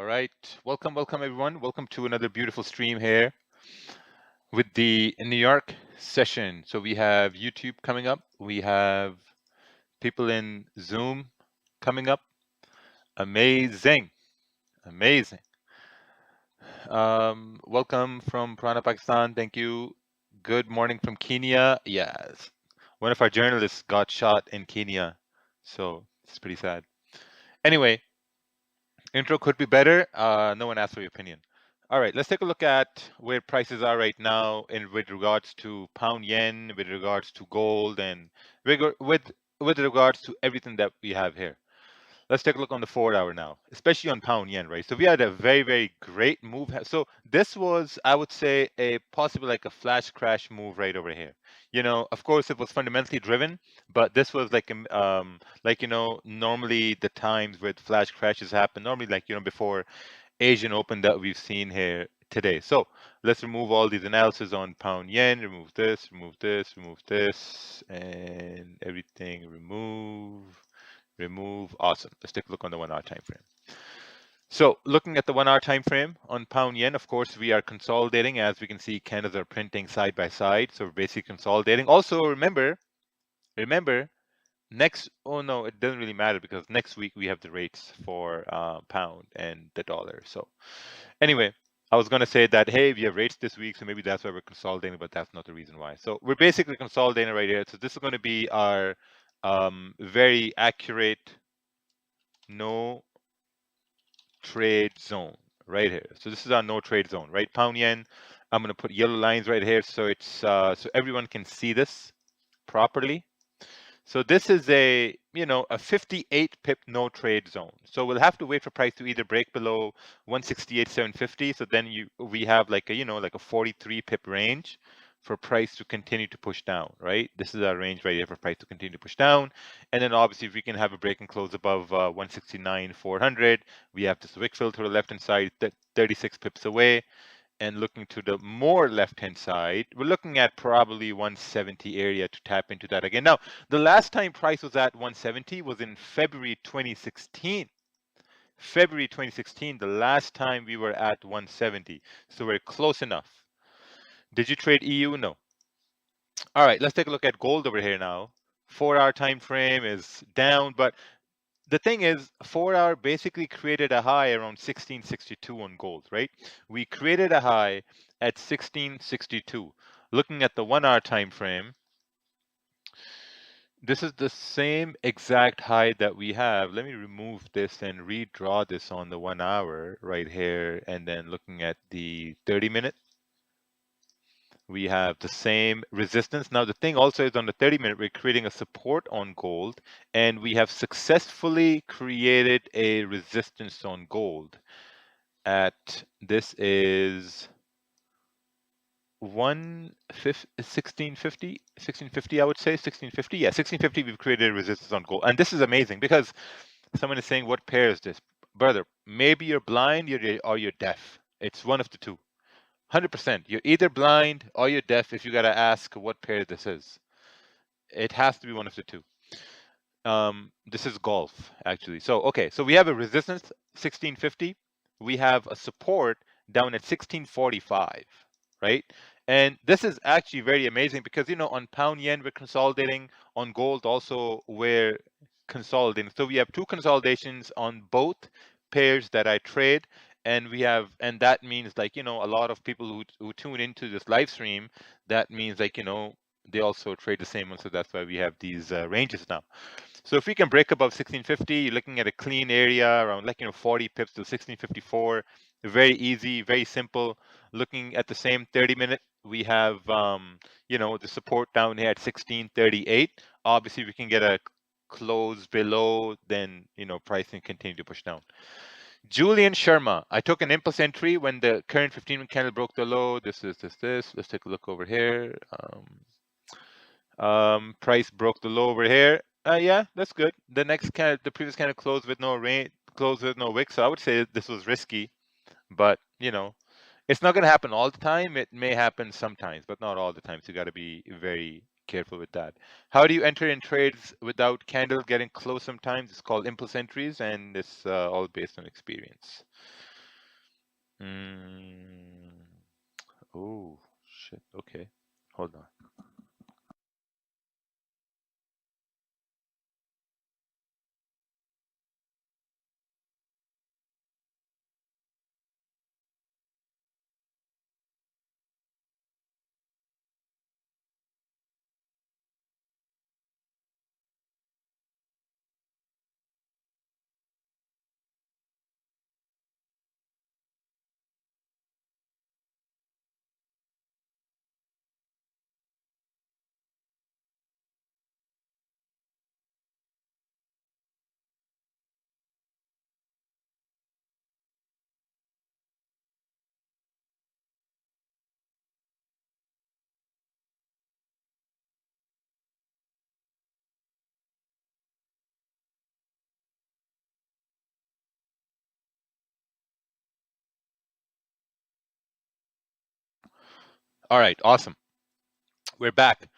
right. Welcome everyone. Welcome to another beautiful stream here with the New York session. So we have YouTube coming up. We have people in Zoom coming up. Amazing. Amazing. Welcome from Purana, Pakistan. Thank you. Good morning from Kenya. Yes. One of our journalists got shot in Kenya. So it's pretty sad. Anyway, intro could be better. No one asked for your opinion. All right, let's take a look at where prices are right now in with regards to pound yen, with regards to gold, and with regards to everything that we have here. Let's take a look on the 4 hour now, especially on pound yen, right? So we had a very great move. So this was, I would say, a possible like a flash crash move right over here. Of course, it was fundamentally driven, but this was like normally the times where flash crashes happen, normally like before Asian Open that we've seen here today. So let's remove all these analysis on pound yen, remove this, and everything remove. Awesome. Let's take a look on the 1 hour time frame. So looking at the 1 hour time frame on pound yen, of course, we are consolidating. As we can see, candles are printing side by side. So we're basically consolidating. Also, remember, oh no, it doesn't really matter because next week we have the rates for pound and the dollar. So anyway, I was going to say that, hey, we have rates this week, so maybe that's why we're consolidating, but that's not the reason why. So we're basically consolidating right here. So this is going to be our very accurate no trade zone right here. So this is our no trade zone, right? Pound yen. I'm going to put yellow lines right here so it's so everyone can see this properly. So this is a 58 pip no trade zone. So we'll have to wait for price to either break below 168.750. So then we have like a 43 pip range for price to continue to push down, right? This is our range right here for price to continue to push down. And then obviously if we can have a break and close above 169.400, we have this wick fill to the left hand side, 36 pips away. And looking to the more left-hand side, we're looking at probably 170 area to tap into that again. Now, the last time price was at 170 was in February 2016. February 2016, the last time we were at 170. So we're close enough. Did you trade EU? No. All right, let's take a look at gold over here now. 4 hour time frame is down, but the thing is, 4 hour basically created a high around 1662 on gold, right? We created a high at 1662. Looking at the 1 hour time frame, this is the same exact high that we have. Let me remove this and redraw this on the 1 hour right here. And then looking at the 30-minute, we have the same resistance. Now the thing also is on the 30-minute, we're creating a support on gold, and we have successfully created a resistance on gold at, this is 1650, I would say 1650. Yeah, 1650, we've created a resistance on gold. And this is amazing because someone is saying, what pair is this? Brother, maybe you're blind or you're deaf. It's one of the two. 100%. You're either blind or you're deaf if you got to ask what pair this is. It has to be one of the two. This is golf, actually. So, okay, so we have a resistance, 1650. We have a support down at 1645, right? And this is actually very amazing because, on pound yen, we're consolidating. On gold also, we're consolidating. So we have two consolidations on both pairs that I trade. And that means like, a lot of people who tune into this live stream, that means like, they also trade the same one. So that's why we have these ranges now. So if we can break above 1650, you're looking at a clean area around like 40 pips to 1654. Very easy, very simple. Looking at the same 30-minute, we have the support down here at 1638. Obviously, we can get a close below, then price can continue to push down. Julian Sharma, I took an impulse entry when the current 15-minute candle broke the low. This. Let's take a look over here. Price broke the low over here. Yeah, that's good. The previous candle closed with no wick. So I would say this was risky, but it's not going to happen all the time. It may happen sometimes, but not all the time. So you got to be very careful with that. How do you enter in trades without candle getting close sometimes? It's called impulse entries, and it's all based on experience. Mm, oh, shit. Okay. Hold on. All right. Awesome. We're back.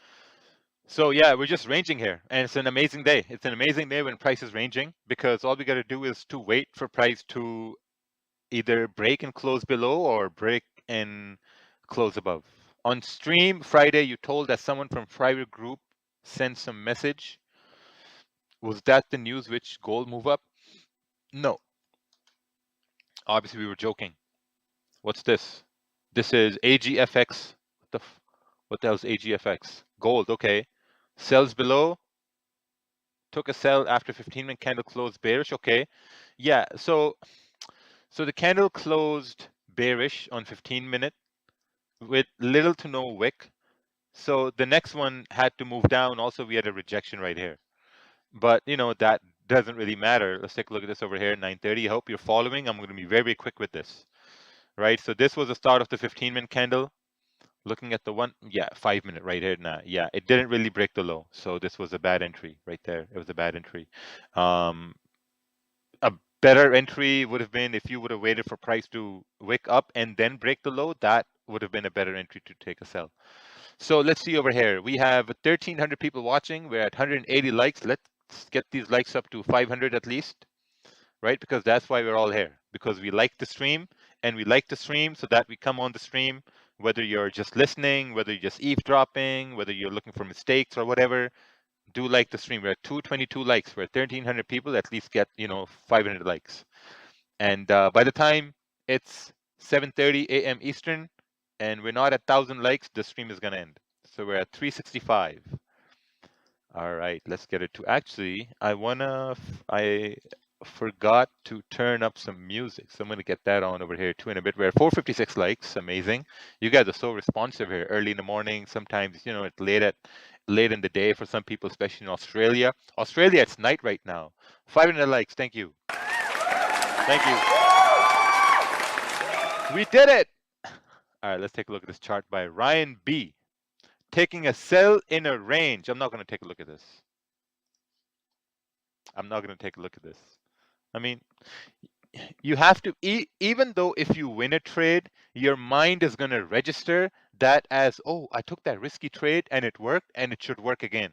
So yeah, we're just ranging here, and it's an amazing day. It's an amazing day when price is ranging because all we got to do is to wait for price to either break and close below or break and close above. On stream Friday, you told that someone from private group sent some message. Was that the news which gold move up? No, obviously we were joking. What's this? This is AGFX. What the hell's AGFX? Gold, okay. Sells below, took a sell after 15-minute candle closed bearish, okay. Yeah, so the candle closed bearish on 15-minute with little to no wick. So the next one had to move down. Also, we had a rejection right here. But, that doesn't really matter. Let's take a look at this over here, 9:30. I hope you're following. I'm going to be very, very quick with this, right? So this was the start of the 15-minute candle. Looking at the 5-minute right here now. Yeah, it didn't really break the low. So this was a bad entry right there. It was a bad entry. A better entry would have been if you would have waited for price to wick up and then break the low. That would have been a better entry to take a sell. So let's see over here. We have 1,300 people watching. We're at 180 likes. Let's get these likes up to 500 at least, right? Because that's why we're all here. Because we like the stream, and we like the stream so that we come on the stream, whether you're just listening, whether you're just eavesdropping, whether you're looking for mistakes or whatever. Do like the stream. We're at 222 likes. We're at 1,300 people. At least get 500 likes. And by the time it's 7:30 a.m. Eastern, and we're not at 1,000 likes, the stream is gonna end. So we're at 365. All right, let's get it to. Actually, I forgot to turn up some music, so I'm gonna get that on over here too in a bit. We're at 456 likes. Amazing. You guys are so responsive here. Early in the morning. Sometimes it's late in the day for some people, especially in Australia. Australia, it's night right now. 500 likes. Thank you. Thank you. We did it. All right, let's take a look at this chart by Ryan B. Taking a sell in a range. I'm not going to take a look at this. I'm not going to take a look at this. I mean, you have to, even though if you win a trade, your mind is going to register that as, oh, I took that risky trade and it worked and it should work again.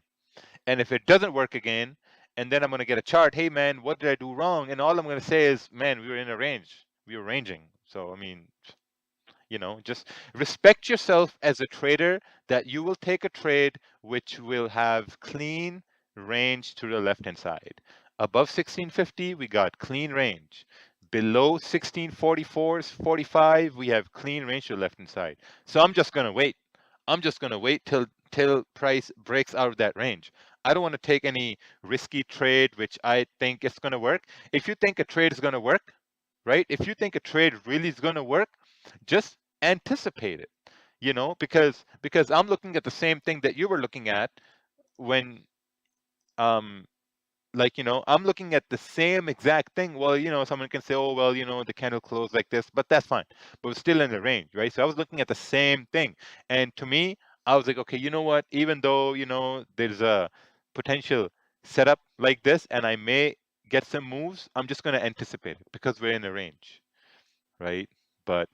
And if it doesn't work again, and then I'm going to get a chart, hey man, what did I do wrong? And all I'm going to say is, man, we were in a range. We were ranging. So, I mean, just respect yourself as a trader, that you will take a trade which will have clean range to the left hand side. Above 1650, we got clean range. Below 1644, 45, we have clean range to the left hand side. So I'm just going to wait. I'm just going to wait till price breaks out of that range. I don't want to take any risky trade which I think is going to work. If you think a trade is going to work, right? If you think a trade really is going to work, just anticipate it, because I'm looking at the same thing that you were looking at when um I'm looking at the same exact thing. Well, someone can say, oh well, the candle closed like this, but that's fine, but it's still in the range, right? So I was looking at the same thing, and to me, I was like, okay, you know what, even though there's a potential setup like this and I may get some moves, I'm just going to anticipate it because we're in a range, right? But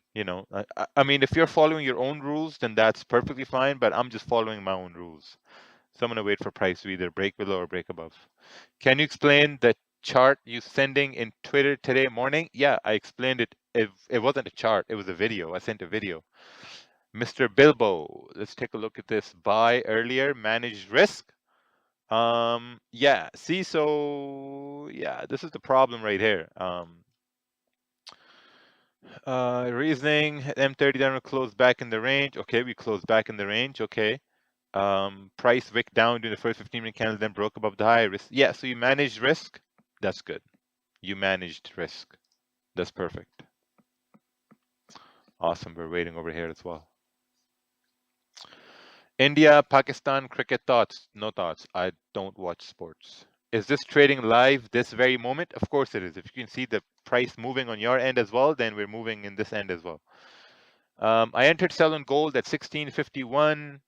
I mean, if you're following your own rules, then that's perfectly fine. But I'm just following my own rules. So I'm gonna wait for price to either break below or break above. Can you explain the chart you sending in Twitter today morning? Yeah, I explained it it wasn't a chart, it was a video. I sent a video. Mr. Bilbo, let's take a look at this. Buy earlier, manage risk. Yeah, see, so yeah, this is the problem right here. Reasoning, M30 down, close back in the range. Okay, we closed back in the range. Okay. Price wick down during the first 15-minute candle, then broke above the high risk. Yeah, so you managed risk. That's good. You managed risk. That's perfect. Awesome. We're waiting over here as well. India, Pakistan, cricket thoughts. No thoughts. I don't watch sports. Is this trading live this very moment? Of course it is. If you can see the price moving on your end as well, then we're moving in this end as well. I entered sell on gold at 1651.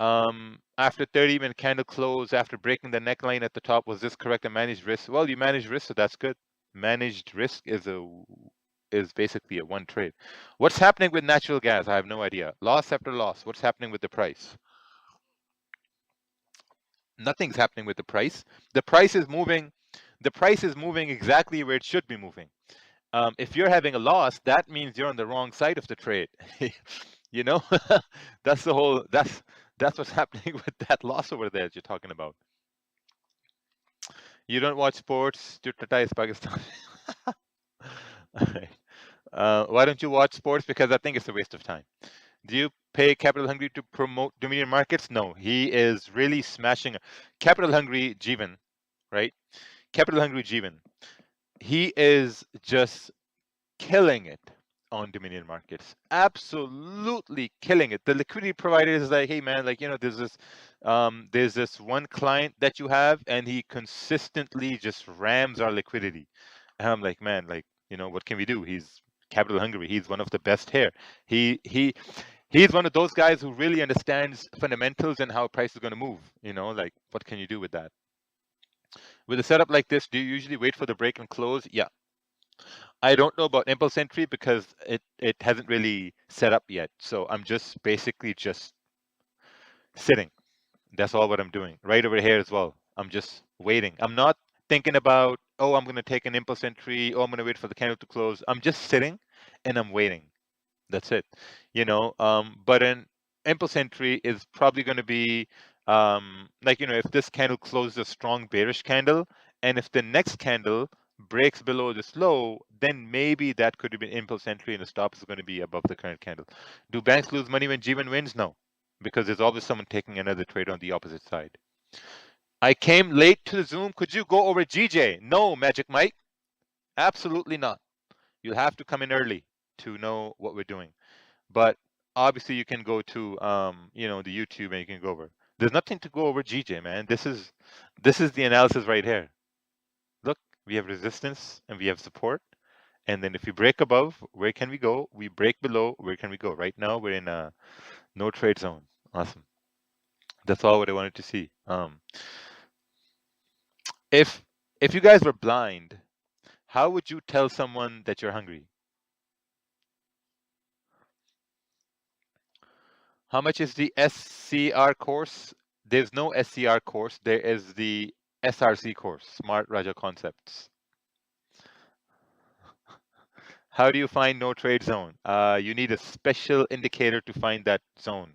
After 30-minute candle close, after breaking the neckline at the top, was this correct? And managed risk? Well, you managed risk, so that's good. Managed risk is basically a one trade. What's happening with natural gas? I have no idea. Loss after loss. What's happening with the price? Nothing's happening with the price. The price is moving. The price is moving exactly where it should be moving. If you're having a loss, that means you're on the wrong side of the trade. You know, that's the whole. That's what's happening with that loss over there that you're talking about. You don't watch sports. Chutata is Pakistan. Alright. Why don't you watch sports? Because I think it's a waste of time. Do you pay Capital Hungry to promote Dominion markets? No, he is really smashing. Capital Hungry Jeevan, right? Capital Hungry Jeevan. He is just killing it on Dominion markets. Absolutely killing it. The liquidity provider is like, hey man, like, you know, there's this one client that you have, and he consistently just rams our liquidity. And I'm like, man, like, you know, what can we do? He's capital hungry. He's one of the best here. He's one of those guys who really understands fundamentals and how price is going to move. You know, like, what can you do with that? With a setup like this, do you usually wait for the break and close? Yeah. I don't know about impulse entry because it hasn't really set up yet. So I'm just basically just sitting. That's all what I'm doing. Right over here as well. I'm just waiting. I'm not thinking about, oh, I'm going to take an impulse entry. Oh, I'm going to wait for the candle to close. I'm just sitting and I'm waiting. That's it. You know, but an impulse entry is probably going to be like, you know, if this candle closes a strong bearish candle, and if the next candle breaks below this low, then maybe that could have been impulse entry and the stop is going to be above the current candle. Do banks lose money when G1 wins? No, because there's always someone taking another trade on the opposite side. I came late to the Zoom. Could you go over GJ? No, Magic Mike. Absolutely not. You'll have to come in early to know what we're doing. But obviously you can go to you know, the YouTube and you can go over. There's nothing to go over GJ, man. This is the analysis right here. Look, we have resistance and we have support. And then if we break above, where can we go? We break below, where can we go? Right now we're in a no trade zone. Awesome. That's all what I wanted to see. If you guys were blind, how would you tell someone that you're hungry? How much is the SCR course? There's no SCR course. There is the SRC course, Smart Raja Concepts. How do you find no trade zone? You need a special indicator to find that zone,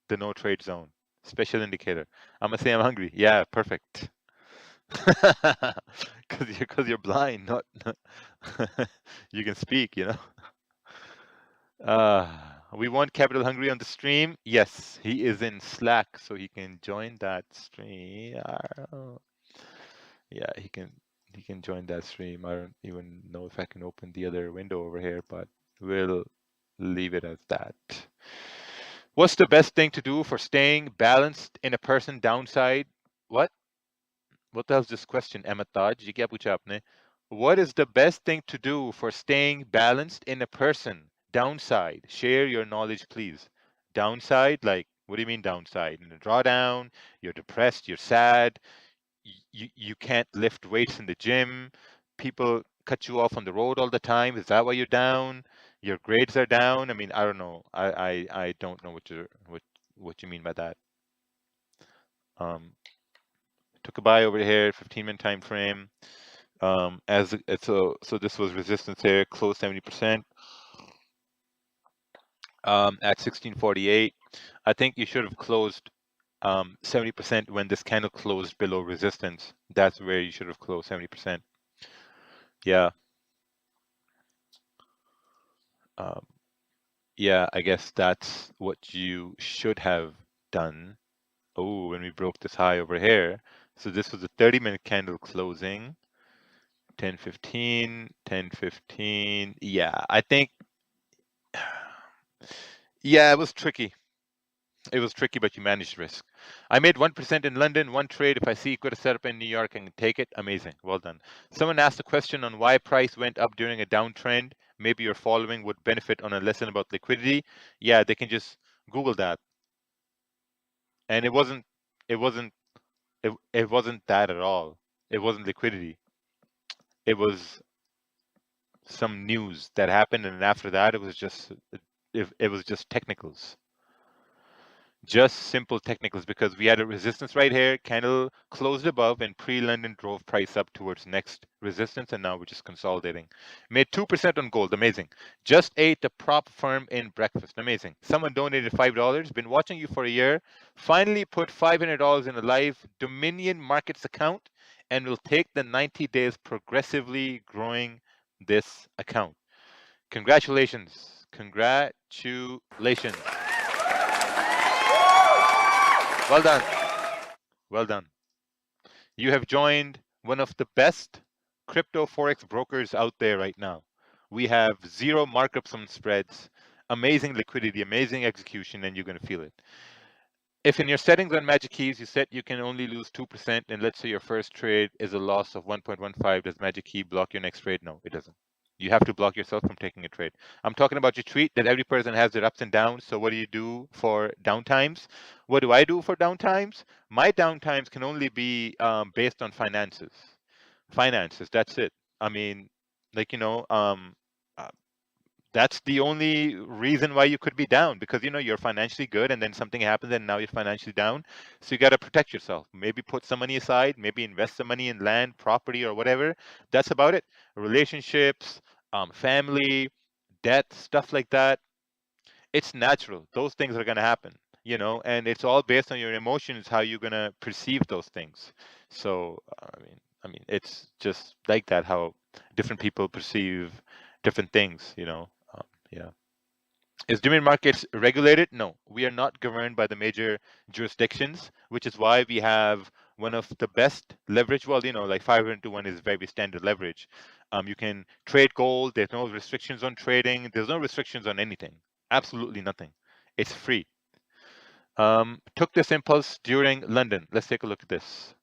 the no trade zone. Special indicator. I'm gonna say I'm hungry. Yeah, perfect. Because you're blind, not you can speak, you know. We want Capital Hungry on the stream. Yes, he is in Slack, so he can join that stream. Yeah, he can join that stream. I don't even know if I can open the other window over here, but we'll leave it as that. What's the best thing to do for staying balanced in a person downside? What? What the hell's this question, Amataj? Ye kya pucha aapne? What is the best thing to do for staying balanced in a person? Downside. Share your knowledge, please. Downside, like, what do you mean downside? In a drawdown, you're depressed, you're sad, you can't lift weights in the gym, people cut you off on the road all the time. Is that why you're down? Your grades are down? I mean, I don't know. I don't know what you mean by that. Took a buy over here, 15-minute time frame. So this was resistance here, closed 70%. At 1648. I think you should have closed 70% when this candle closed below resistance. That's where you should have closed 70%. Yeah. Yeah, I guess that's what you should have done. Oh, when we broke this high over here. So this was a 30-minute candle closing. 10:15, 10:15. Yeah, I think yeah, it was tricky. It was tricky, but you managed risk. I made 1% in London, one trade. If I see equity setup in New York, I can take it. Amazing. Well done. Someone asked a question on why price went up during a downtrend. Maybe your following would benefit on a lesson about liquidity. Yeah, they can just Google that. And it wasn't that at all. It wasn't liquidity. It was some news that happened, and after that, it was just technicals. Just simple technicals, because we had a resistance right here, candle closed above, and pre-London drove price up towards next resistance, and now we're just consolidating. Made 2% on gold, amazing. Just ate a prop firm in breakfast, amazing. Someone donated $5, been watching you for a year, finally put $500 in a live Dominion Markets account, and will take the 90 days progressively growing this account. Congratulations. Congratulations. Well done. Well done. You have joined one of the best crypto forex brokers out there right now. We have zero markups on spreads, amazing liquidity, amazing execution, and you're going to feel it. If in your settings on Magic Keys you set you can only lose 2%, and let's say your first trade is a loss of 1.15, does Magic Key block your next trade? No, it doesn't. You have to block yourself from taking a trade. I'm talking about your tweet that every person has their ups and downs. So what do you do for downtimes? What do I do for downtimes? My downtimes can only be based on finances. Finances, that's it. I mean, like, uh, that's the only reason why you could be down, because you're financially good and then something happens and now you're financially down. So you got to protect yourself. Maybe put some money aside, maybe invest some money in land, property, or whatever. That's about it. Relationships, family, debt, stuff like that. It's natural. Those things are going to happen, and it's all based on your emotions, how you're going to perceive those things. So, I mean, it's just like that, how different people perceive different things, yeah. Is Dominion Markets regulated? No, we are not governed by the major jurisdictions, which is why we have one of the best leverage. Well, like 500 to 1 is very standard leverage. You can trade gold. There's no restrictions on trading. There's no restrictions on anything. Absolutely nothing. It's free. Took this impulse during London. Let's take a look at this.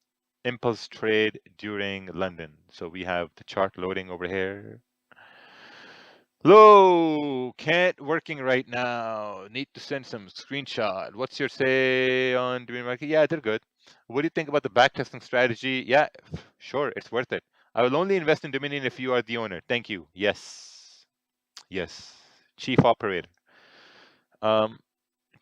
Impulse trade during London. So we have the chart loading over here. Hello, can't working right now. Need to send some screenshot. What's your say on doing market? Yeah, they're good. What do you think about the backtesting strategy? Yeah, sure, it's worth it. I will only invest in Dominion if you are the owner. Thank you. Yes. Yes. Chief operator.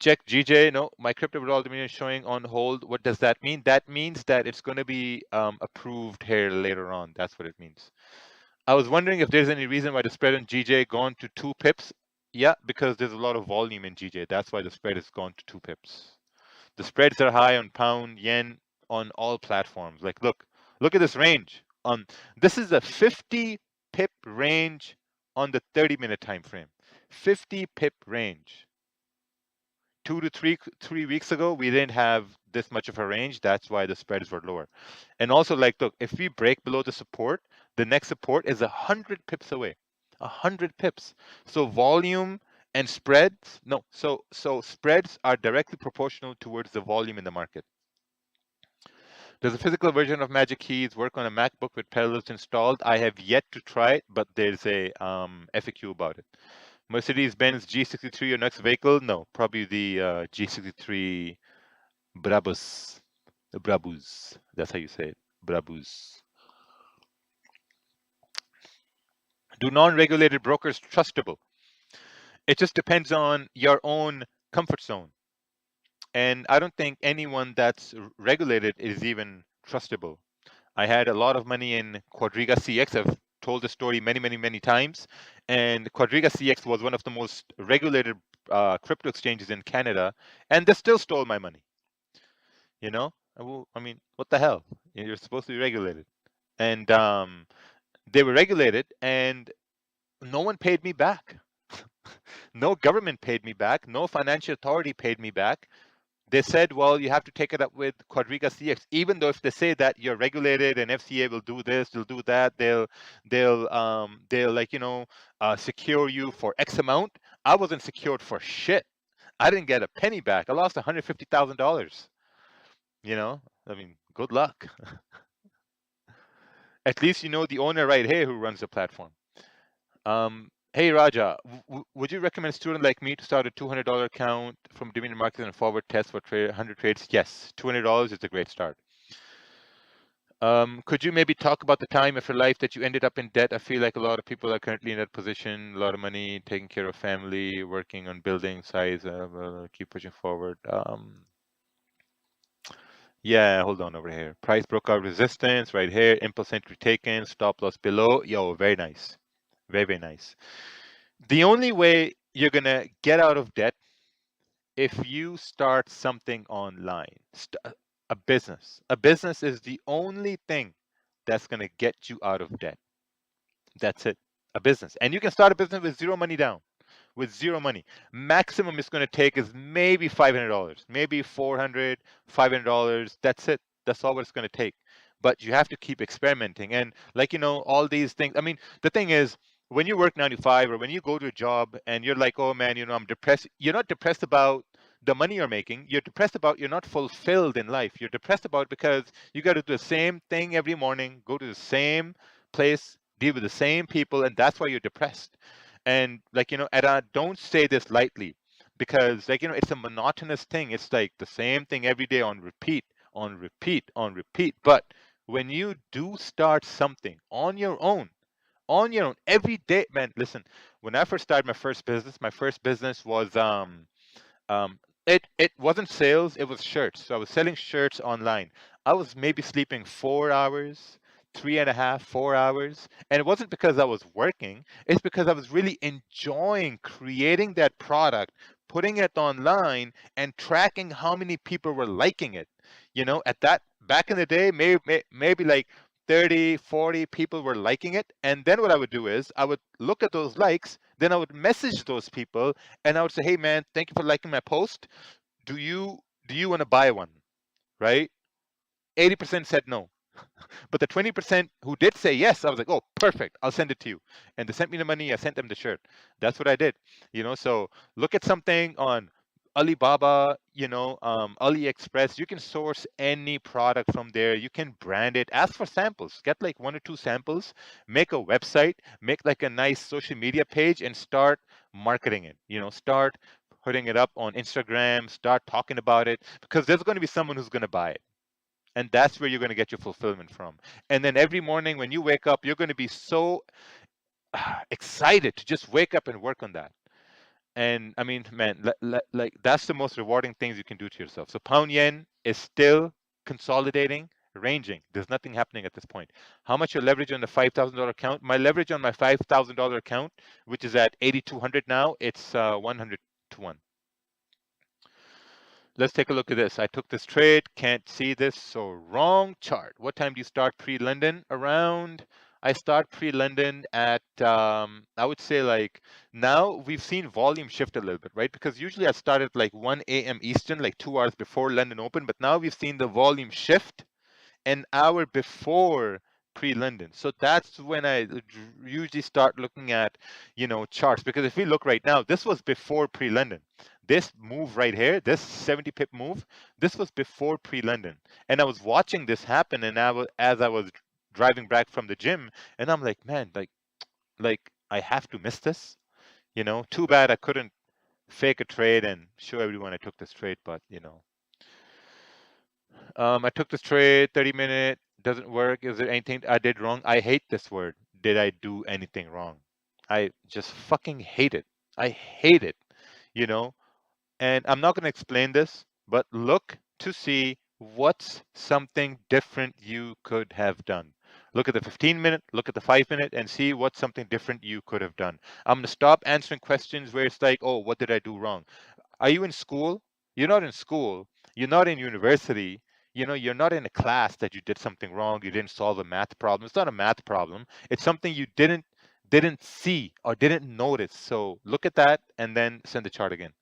Check GJ. No, my crypto withdrawal Dominion is showing on hold. What does that mean? That means that it's going to be approved here later on. That's what it means. I was wondering if there's any reason why the spread on GJ gone to 2 pips. Yeah, because there's a lot of volume in GJ. That's why the spread has gone to 2 pips. The spreads are high on pound, yen, on all platforms. Like, look at this range. This is a 50 pip range on the 30-minute time frame. 50 pip range. 2 to 3 weeks ago, we didn't have this much of a range. That's why the spreads were lower. And also, like, look, if we break below the support, the next support is 100 pips away. 100 pips. So volume and spreads, no. So spreads are directly proportional towards the volume in the market. Does a physical version of Magic Keys work on a MacBook with Parallels installed? I have yet to try it, but there's a FAQ about it. Mercedes-Benz G63, your next vehicle? No, probably the G63 Brabus. Brabus. That's how you say it. Brabus. Do non-regulated brokers trustable? It just depends on your own comfort zone. And I don't think anyone that's regulated is even trustable. I had a lot of money in Quadriga CX. I've told the story many times. And Quadriga CX was one of the most regulated crypto exchanges in Canada, and they still stole my money. You know, I mean, what the hell? You're supposed to be regulated, and they were regulated, and no one paid me back. No government paid me back. No financial authority paid me back. They said, well, you have to take it up with Quadriga CX, even though if they say that you're regulated and FCA will do this, they'll do that, they'll like, secure you for X amount. I wasn't secured for shit. I didn't get a penny back. I lost $150,000. I mean, good luck. At least you know the owner right here who runs the platform. Hey Raja, would you recommend a student like me to start a $200 account from Dominion Markets and forward test for 100 trades? Yes, $200 is a great start. Could you maybe talk about the time of your life that you ended up in debt? I feel like a lot of people are currently in that position, a lot of money, taking care of family, working on building size, keep pushing forward. Yeah, hold on over here. Price broke out resistance right here, impulse entry taken, stop loss below. Yo, very nice. Very nice. The only way you're going to get out of debt if you start something online, a business. A business is the only thing that's going to get you out of debt. That's it. A business. And you can start a business with zero money down. With zero money. Maximum it's going to take is maybe $500, maybe $400, $500. That's it. That's all it's going to take. But you have to keep experimenting. And like, all these things. I mean, the thing is, when you work 9 to 5 or when you go to a job and you're like, oh man, I'm depressed. You're not depressed about the money you're making. You're depressed about you're not fulfilled in life. You're depressed about because you got to do the same thing every morning, go to the same place, deal with the same people, and that's why you're depressed. And like, and I don't say this lightly because like, it's a monotonous thing. It's like the same thing every day on repeat, on repeat, on repeat. But when you do start something on your own, every day, man, listen, when I first started my first business was um, it wasn't sales, it was shirts. So I was selling shirts online. I was maybe sleeping 4 hours, 3.5, 4 hours. And it wasn't because I was working, it's because I was really enjoying creating that product, putting it online, and tracking how many people were liking it. At that back in the day, maybe like 30, 40 people were liking it. And then what I would do is I would look at those likes, then I would message those people and I would say, hey man, thank you for liking my post. Do you want to buy one? Right? 80% said no. But the 20% who did say yes, I was like, oh, perfect. I'll send it to you. And they sent me the money. I sent them the shirt. That's what I did. So look at something on Alibaba, AliExpress. You can source any product from there. You can brand it. Ask for samples. Get like 1 or 2 samples. Make a website. Make like a nice social media page and start marketing it. Start putting it up on Instagram. Start talking about it because there's going to be someone who's going to buy it. And that's where you're going to get your fulfillment from. And then every morning when you wake up, you're going to be so excited to just wake up and work on that. And I mean, man, like that's the most rewarding things you can do to yourself. So pound yen is still consolidating, ranging. There's nothing happening at this point. How much your leverage on the $5,000 account? My leverage on my $5,000 account, which is at 8,200 now, it's 100 to 1. Let's take a look at this. I took this trade, can't see this, so wrong chart. What time do you start pre-London? I start pre-London at, I would say like, now we've seen volume shift a little bit, right? Because usually I start at like 1 a.m. Eastern, like 2 hours before London open, but now we've seen the volume shift an hour before pre-London. So that's when I usually start looking at, charts. Because if we look right now, this was before pre-London. This move right here, this 70 pip move, this was before pre-London. And I was watching this happen, and as I was driving back from the gym, and I'm like, man, like I have to miss this. Too bad I couldn't fake a trade and show everyone I took this trade, but I took this trade, 30-minute, doesn't work. Is there anything I did wrong? I hate this word. Did I do anything wrong? I just fucking hate it. I hate it, you know? And I'm not going to explain this, but look to see What's something different you could have done? Look at the 15-minute, look at the 5-minute, and see what's something different you could have done. I'm going to stop answering questions where it's like, oh, what did I do wrong? Are you in school? You're not in school. You're not in university. You're not in a class that you did something wrong. You didn't solve a math problem. It's not a math problem. It's something you didn't see or didn't notice. So look at that and then send the chart again.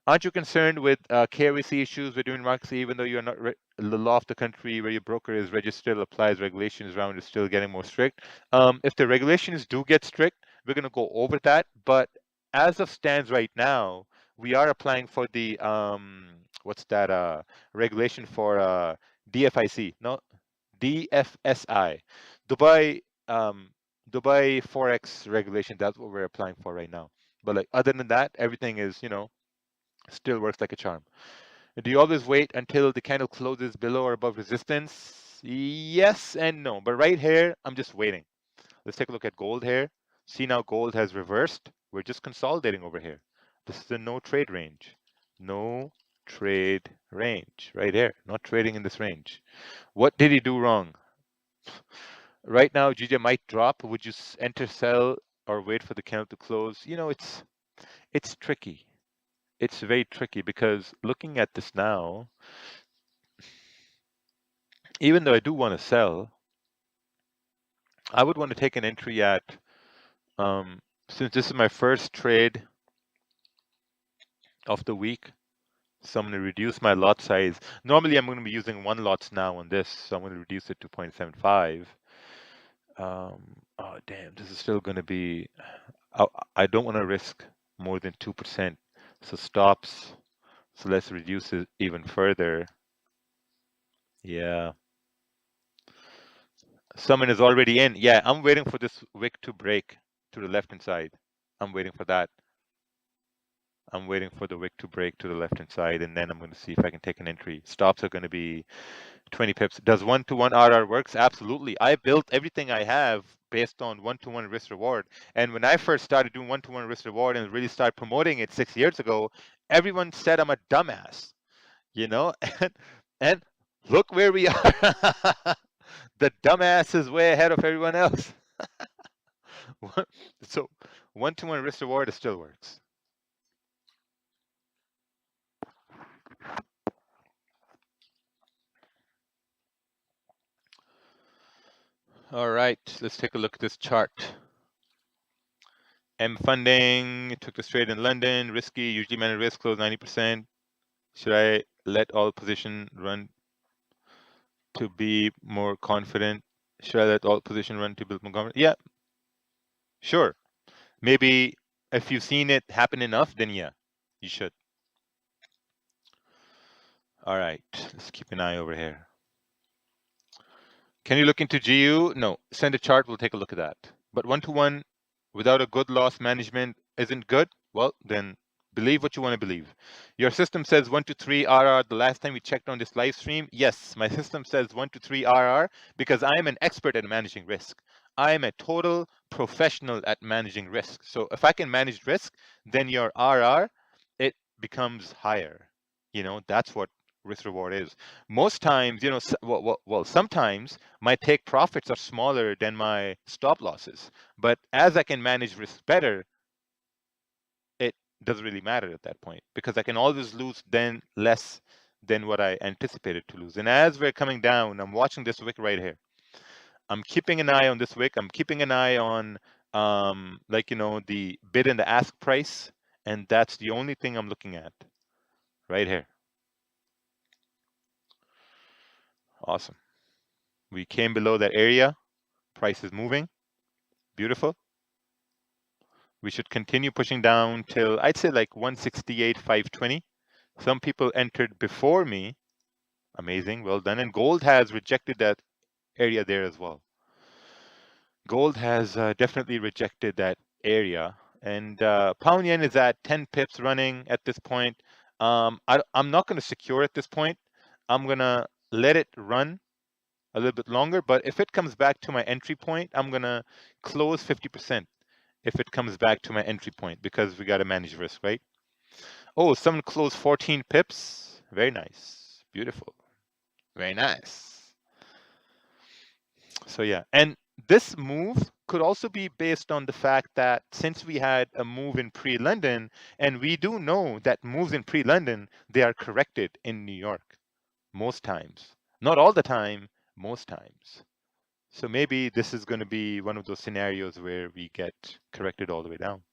Aren't you concerned with KYC issues with doing markets, even though you're not the law of the country where your broker is registered applies regulations around is still getting more strict? If the regulations do get strict, we're going to go over that. But as of stands right now, we are applying for the what's that regulation for DFIC, no, DFSI, Dubai Dubai Forex regulation. That's what we're applying for right now. But like other than that, everything is still works like a charm. Do you always wait until the candle closes below or above resistance? Yes and no. But right here, I'm just waiting. Let's take a look at gold here. See now gold has reversed. We're just consolidating over here. This is a no trade range. No trade range right here. Not trading in this range. What did he do wrong? Right now, GJ might drop. Would you enter, sell, or wait for the candle to close? It's tricky. It's very tricky because looking at this now, even though I do want to sell, I would want to take an entry at, since this is my first trade of the week, so I'm going to reduce my lot size. Normally, I'm going to be using one lots now on this, so I'm going to reduce it to 0.75. Oh, damn, this is still going to be, I don't want to risk more than 2%. So stops, so let's reduce it even further. Yeah. Someone is already in. Yeah, I'm waiting for this wick to break to the left-hand side. I'm waiting for that. I'm waiting for the wick to break to the left-hand side, and then I'm going to see if I can take an entry. Stops are going to be 20 pips. Does one-to-one RR works? Absolutely. I built everything I have based on one-to-one risk reward. And when I first started doing one-to-one risk reward and really started promoting it 6 years ago, everyone said I'm a dumbass, you know? And look where we are. The dumbass is way ahead of everyone else. So one-to-one risk reward, it still works. All right, let's take a look at this chart. M funding, took this trade in London, risky, usually managed risk, close 90%. Should I let all position run to be more confident? Should I let all position run to build more confidence? Yeah, sure. Maybe if you've seen it happen enough, then yeah, you should. All right, let's keep an eye over here. Can you look into GU? No, send a chart, we'll take a look at that. But one-to-one without a good loss management isn't good. Well, then believe what you want to believe. Your system says 1 to 3 RR. The last time we checked on this live stream, yes, my system says 1 to 3 RR because I am an expert at managing risk. I am a total professional at managing risk. So if I can manage risk, then your RR, it becomes higher. That's what risk reward is. Most times, well, sometimes my take profits are smaller than my stop losses. But as I can manage risk better, it doesn't really matter at that point because I can always lose then less than what I anticipated to lose. And as we're coming down, I'm watching this wick right here. I'm keeping an eye on this wick. I'm keeping an eye on the bid and the ask price. And that's the only thing I'm looking at right here. Awesome. We came below that area. Price is moving. Beautiful. We should continue pushing down till I'd say like 168.520. Some people entered before me. Amazing, well done. And gold has rejected that area there as well. Gold has definitely rejected that area. And pound yen is at 10 pips running at this point. I'm not going to secure at this point. I'm going to let it run a little bit longer. But if it comes back to my entry point, I'm going to close 50% if it comes back to my entry point because we got to manage risk, right? Oh, someone closed 14 pips. Very nice. Beautiful. Very nice. So yeah, and this move could also be based on the fact that since we had a move in pre-London, and we do know that moves in pre-London, they are corrected in New York most times. Not all the time, most times. So maybe this is going to be one of those scenarios where we get corrected all the way down.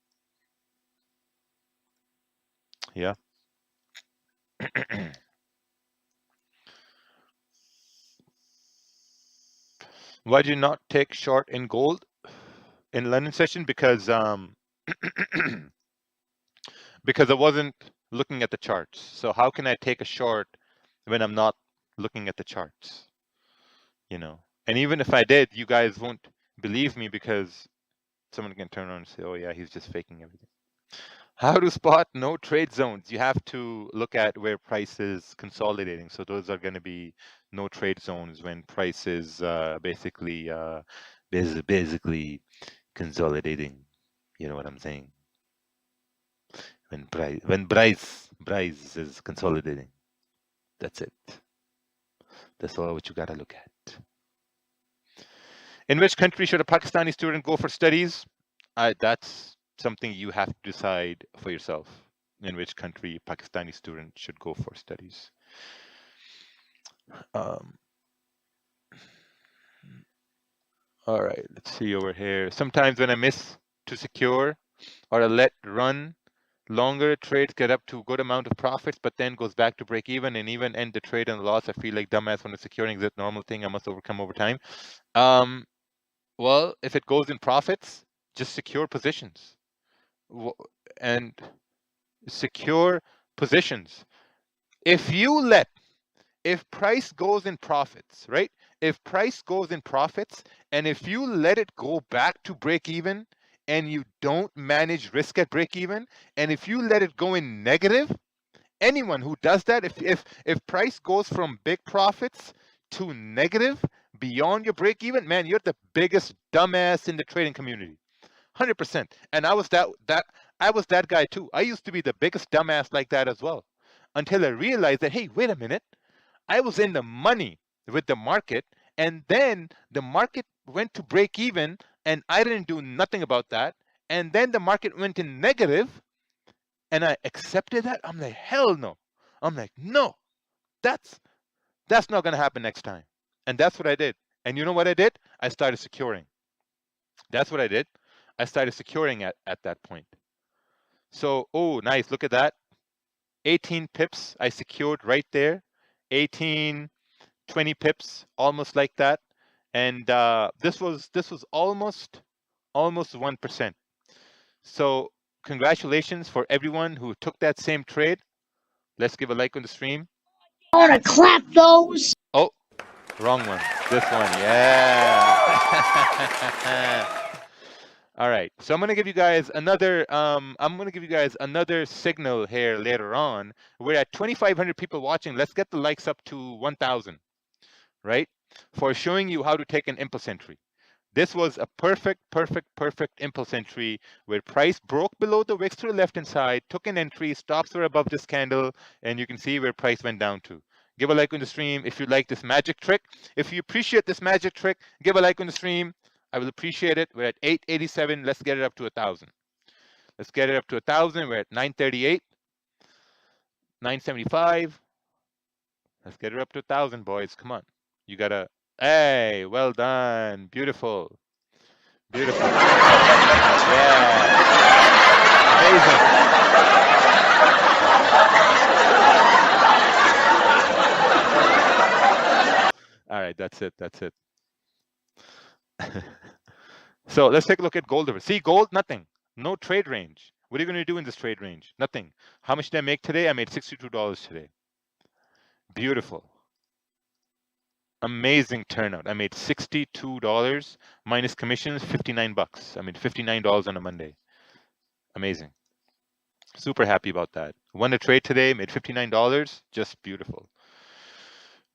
Yeah. Why did you not take short in gold in London session? Because because I wasn't looking at the charts. So how can I take a short when I'm not looking at the charts? You know, and even if I did, you guys won't believe me because someone can turn around and say, "Oh yeah, he's just faking everything." How to spot no trade zones? You have to look at where price is consolidating. So those are going to be no trade zones when price is basically consolidating. You know what I'm saying? When price is consolidating. That's it. That's all what you got to look at. In which country should a Pakistani student go for studies? That's something you have to decide for yourself. In which country a Pakistani student should go for studies. All right, let's see over here. Sometimes when I miss to secure or I let run longer, trades get up to a good amount of profits, but then goes back to break even and even end the trade and loss. I feel like dumbass when I'm securing. Is that normal thing I must overcome over time? Well, if it goes in profits, just secure positions and secure positions. If price goes in profits, right? If price goes in profits and if you let it go back to break even and you don't manage risk at break even, and if you let it go in negative, anyone who does that, if price goes from big profits to negative beyond your break even, man, you're the biggest dumbass in the trading community. 100%. And I was that guy too. I used to be the biggest dumbass like that as well, until I realized that, hey, wait a minute, I was in the money with the market, and then the market went to break even, and I didn't do nothing about that, and then the market went in negative, and I accepted that. I'm like, hell no. I'm like, no, that's not going to happen next time. And that's what I did. And you know what I did? I started securing. That's what I did. I started securing at that point. So, oh, nice. Look at that. 18 pips I secured right there. 18, 20 pips, almost like that. And this was almost 1%. So congratulations for everyone who took that same trade. Let's give a like on the stream. I want to clap those. Oh, wrong one. This one, yeah. All right, so I'm gonna give you guys another. Signal here later on. We're at 2,500 people watching. Let's get the likes up to 1,000, right? For showing you how to take an impulse entry. This was a perfect impulse entry where price broke below the wicks to the left-hand side, took an entry, stops were above this candle, and you can see where price went down to. Give a like on the stream if you like this magic trick. If you appreciate this magic trick, give a like on the stream. I will appreciate it. We're at 887. Let's get it up to 1,000. Let's get it up to 1,000. We're at 938, 975. Let's get it up to 1,000, boys. Come on. You gotta. Hey, well done. Beautiful. Beautiful. Yeah. Amazing. All right, that's it. So let's take a look at gold. See, gold, nothing. No trade range. What are you going to do in this trade range? Nothing. How much did I make today? I made $62 today. Beautiful. Amazing turnout. I made $62 minus commissions, $59. I made $59 on a Monday. Amazing. Super happy about that. Won a trade today, made $59. Just beautiful.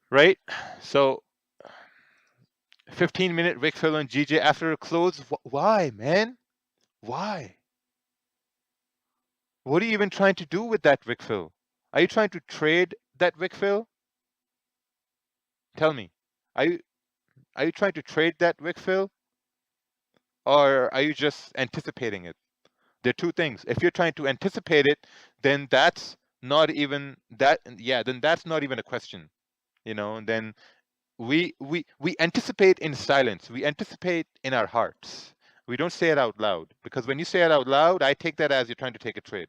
Right? So 15-minute wick fill on GJ after a close. Why, man? Why? What are you even trying to do with that wick fill? Are you trying to trade that wick fill? Tell me, are you trying to trade that wick fill, or are you just anticipating it? There are two things. If you're trying to anticipate it, then that's not even that. Yeah, then that's not even a question. Then we anticipate in silence. We anticipate in our hearts. We don't say it out loud, because when you say it out loud, I take that as you're trying to take a trade.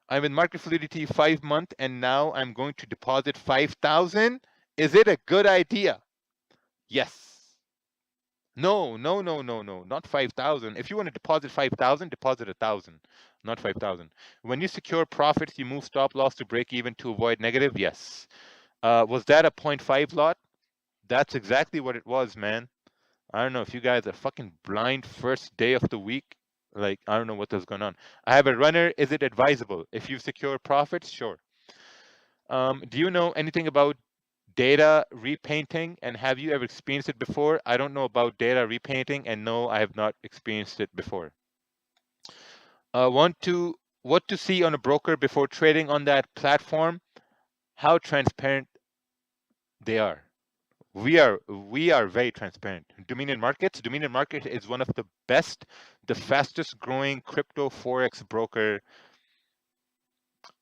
I'm in market fluidity 5 month, and now I'm going to deposit 5,000. Is it a good idea? Yes. No, no, no, no, no, not 5,000. If you want to deposit 5,000, deposit 1,000, not 5,000. When you secure profits, you move stop loss to break even to avoid negative. Yes. Was that a 0.5 lot? That's exactly what it was, man. I don't know if you guys are fucking blind first day of the week. Like, I don't know what is going on. I have a runner. Is it advisable? If you secure profits, sure. Do you know anything about data repainting, and have you ever experienced it before? I don't know about data repainting, and no, I have not experienced it before. What to see on a broker before trading on that platform? How transparent they are. We are very transparent. Dominion Market is one of the best, the fastest growing crypto forex broker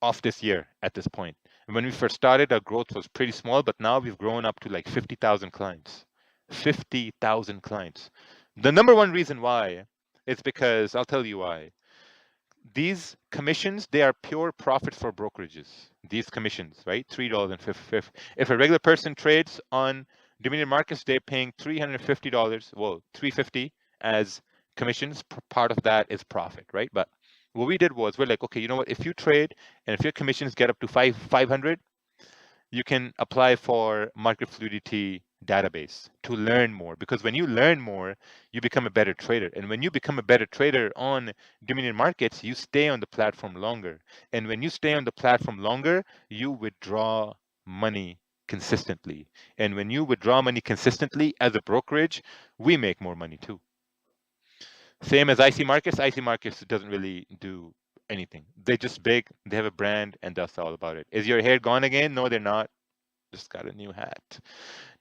of this year at this point. And when we first started, our growth was pretty small, but now we've grown up to like 50,000 clients. 50,000 clients. The number one reason why is because I'll tell you why. These commissions, they are pure profits for brokerages. These commissions, right? $3.50. If a regular person trades on Dominion Markets, they're paying $350. Well, $350 as commissions. Part of that is profit, right? But what we did was we're like, okay, you know what? If you trade and if your commissions get up to 500, you can apply for market fluidity database to learn more, because when you learn more, you become a better trader, and when you become a better trader on Dominion Markets, you stay on the platform longer, and when you stay on the platform longer, you withdraw money consistently, and when you withdraw money consistently as a brokerage, we make more money too. Same as IC Markets doesn't really do anything. They're just big, they have a brand, and that's all about it. Is your hair gone again? No, they're not. Just got a new hat.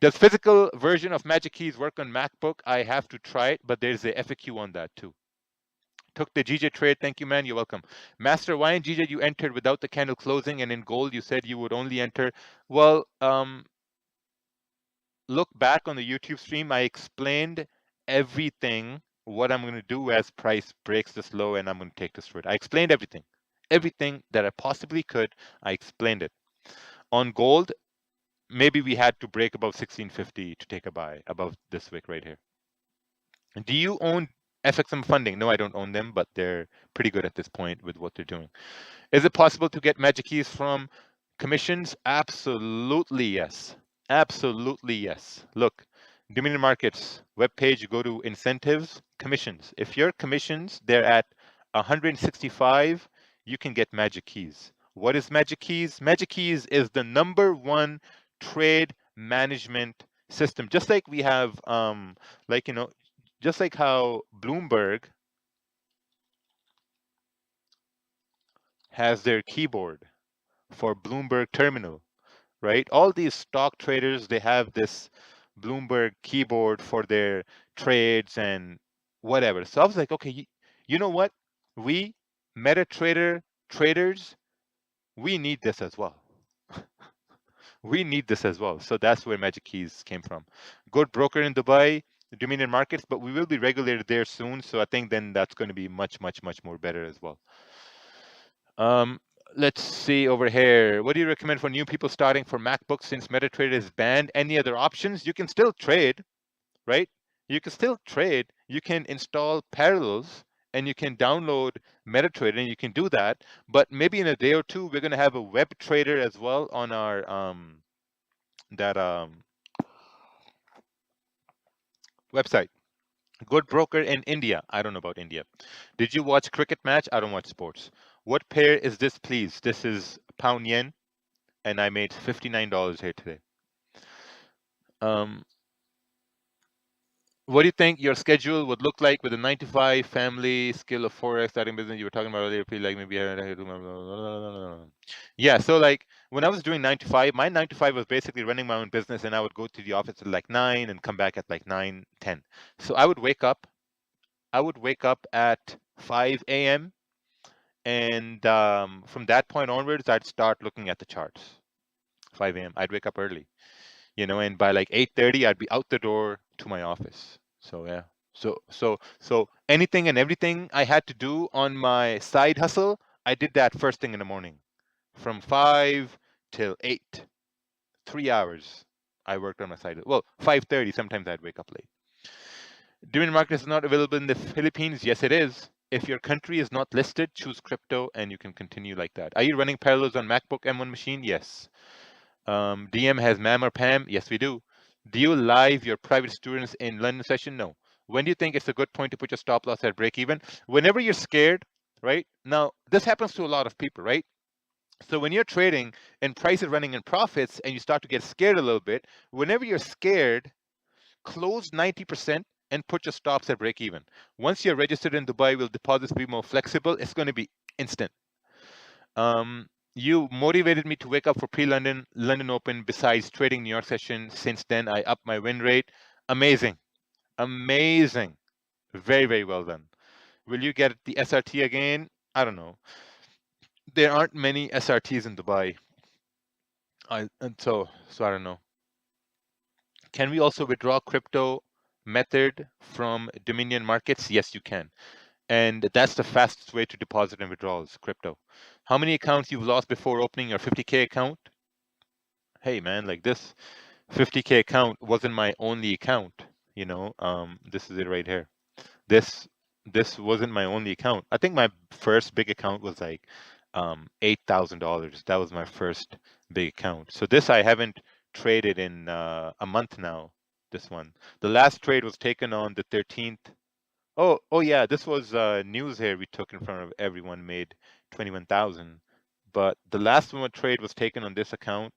Does physical version of Magic Keys work on MacBook? I have to try it, but there's a FAQ on that too. Took the GJ trade. Thank you, man. You're welcome. Master, why in GJ you entered without the candle closing, and in gold you said you would only enter? Well, look back on the YouTube stream. I explained everything, what I'm going to do as price breaks this low, and I'm going to take this trade. I explained everything. Everything that I possibly could, I explained it. On gold, maybe we had to break above 1650 to take a buy above this wick right here. Do you own FXM funding? No, I don't own them, but they're pretty good at this point with what they're doing. Is it possible to get Magic Keys from commissions? Absolutely yes. Absolutely yes. Look, Dominion Markets webpage, you go to incentives, commissions. If your commissions, they're at 165, you can get Magic Keys. What is Magic Keys? Magic Keys is the #1 trade management system. Just like we have, just like how Bloomberg has their keyboard for Bloomberg Terminal, right? All these stock traders, they have this Bloomberg keyboard for their trades and whatever. So I was like, okay, you know what? We MetaTrader traders, we need this as well. We need this as well. So that's where Magic Keys came from. Good broker in Dubai, Dominion Markets, but we will be regulated there soon. So I think then that's going to be much, much, much more better as well. Let's see over here. What do you recommend for new people starting for MacBooks since MetaTrader is banned? Any other options? You can still trade, right? You can still trade. You can install Parallels and you can download MetaTrader and you can do that. But maybe in a day or two, we're going to have a web trader as well on our website. Good broker in India. I don't know about India. Did you watch cricket match? I don't watch sports. What pair is this, please? This is pound yen, and I made $59 here today. What do you think your schedule would look like with a 9 to 5 family skill of forex starting business you were talking about earlier? Feel like maybe yeah. So like when I was doing 9 to 5, my 9 to 5 was basically running my own business, and I would go to the office at like 9 and come back at like 9:10. So I would wake up. I would wake up at 5 a.m. and from that point onwards, I'd start looking at the charts. 5 a.m. I'd wake up early, and by like 8:30 I'd be out the door to my office. So yeah. So anything and everything I had to do on my side hustle, I did that first thing in the morning. From 5 till 8. 3 hours I worked on my side. Well, 5:30 sometimes I'd wake up late. Dividend market is not available in the Philippines. Yes, it is. If your country is not listed, choose crypto and you can continue like that. Are you running parallels on MacBook M1 machine? Yes. DM has MAM or PAM? Yes, we do. Do you live your private students in London session? No. When do you think it's a good point to put your stop loss at break even? Whenever you're scared, right? Now, this happens to a lot of people, right? So when you're trading and price is running in profits and you start to get scared a little bit, whenever you're scared, close 90% and put your stops at break even. Once you're registered in Dubai, will deposits be more flexible? It's going to be instant. You motivated me to wake up for London Open besides trading New York session. Since then, I upped my win rate. Amazing. Amazing. Very, very well done. Will you get the SRT again? I don't know. There aren't many SRTs in Dubai. So I don't know. Can we also withdraw crypto method from Dominion markets? Yes, you can. And that's the fastest way to deposit and withdrawals, crypto. How many accounts you've lost before opening your 50K account? Hey man, like this 50K account wasn't my only account, this is it right here. This wasn't my only account. I think my first big account was like $8,000. That was my first big account. So this I haven't traded in a month now, this one. The last trade was taken on the 13th. Oh yeah, this was news here we took in front of everyone, made 21,000. But the last one trade was taken on this account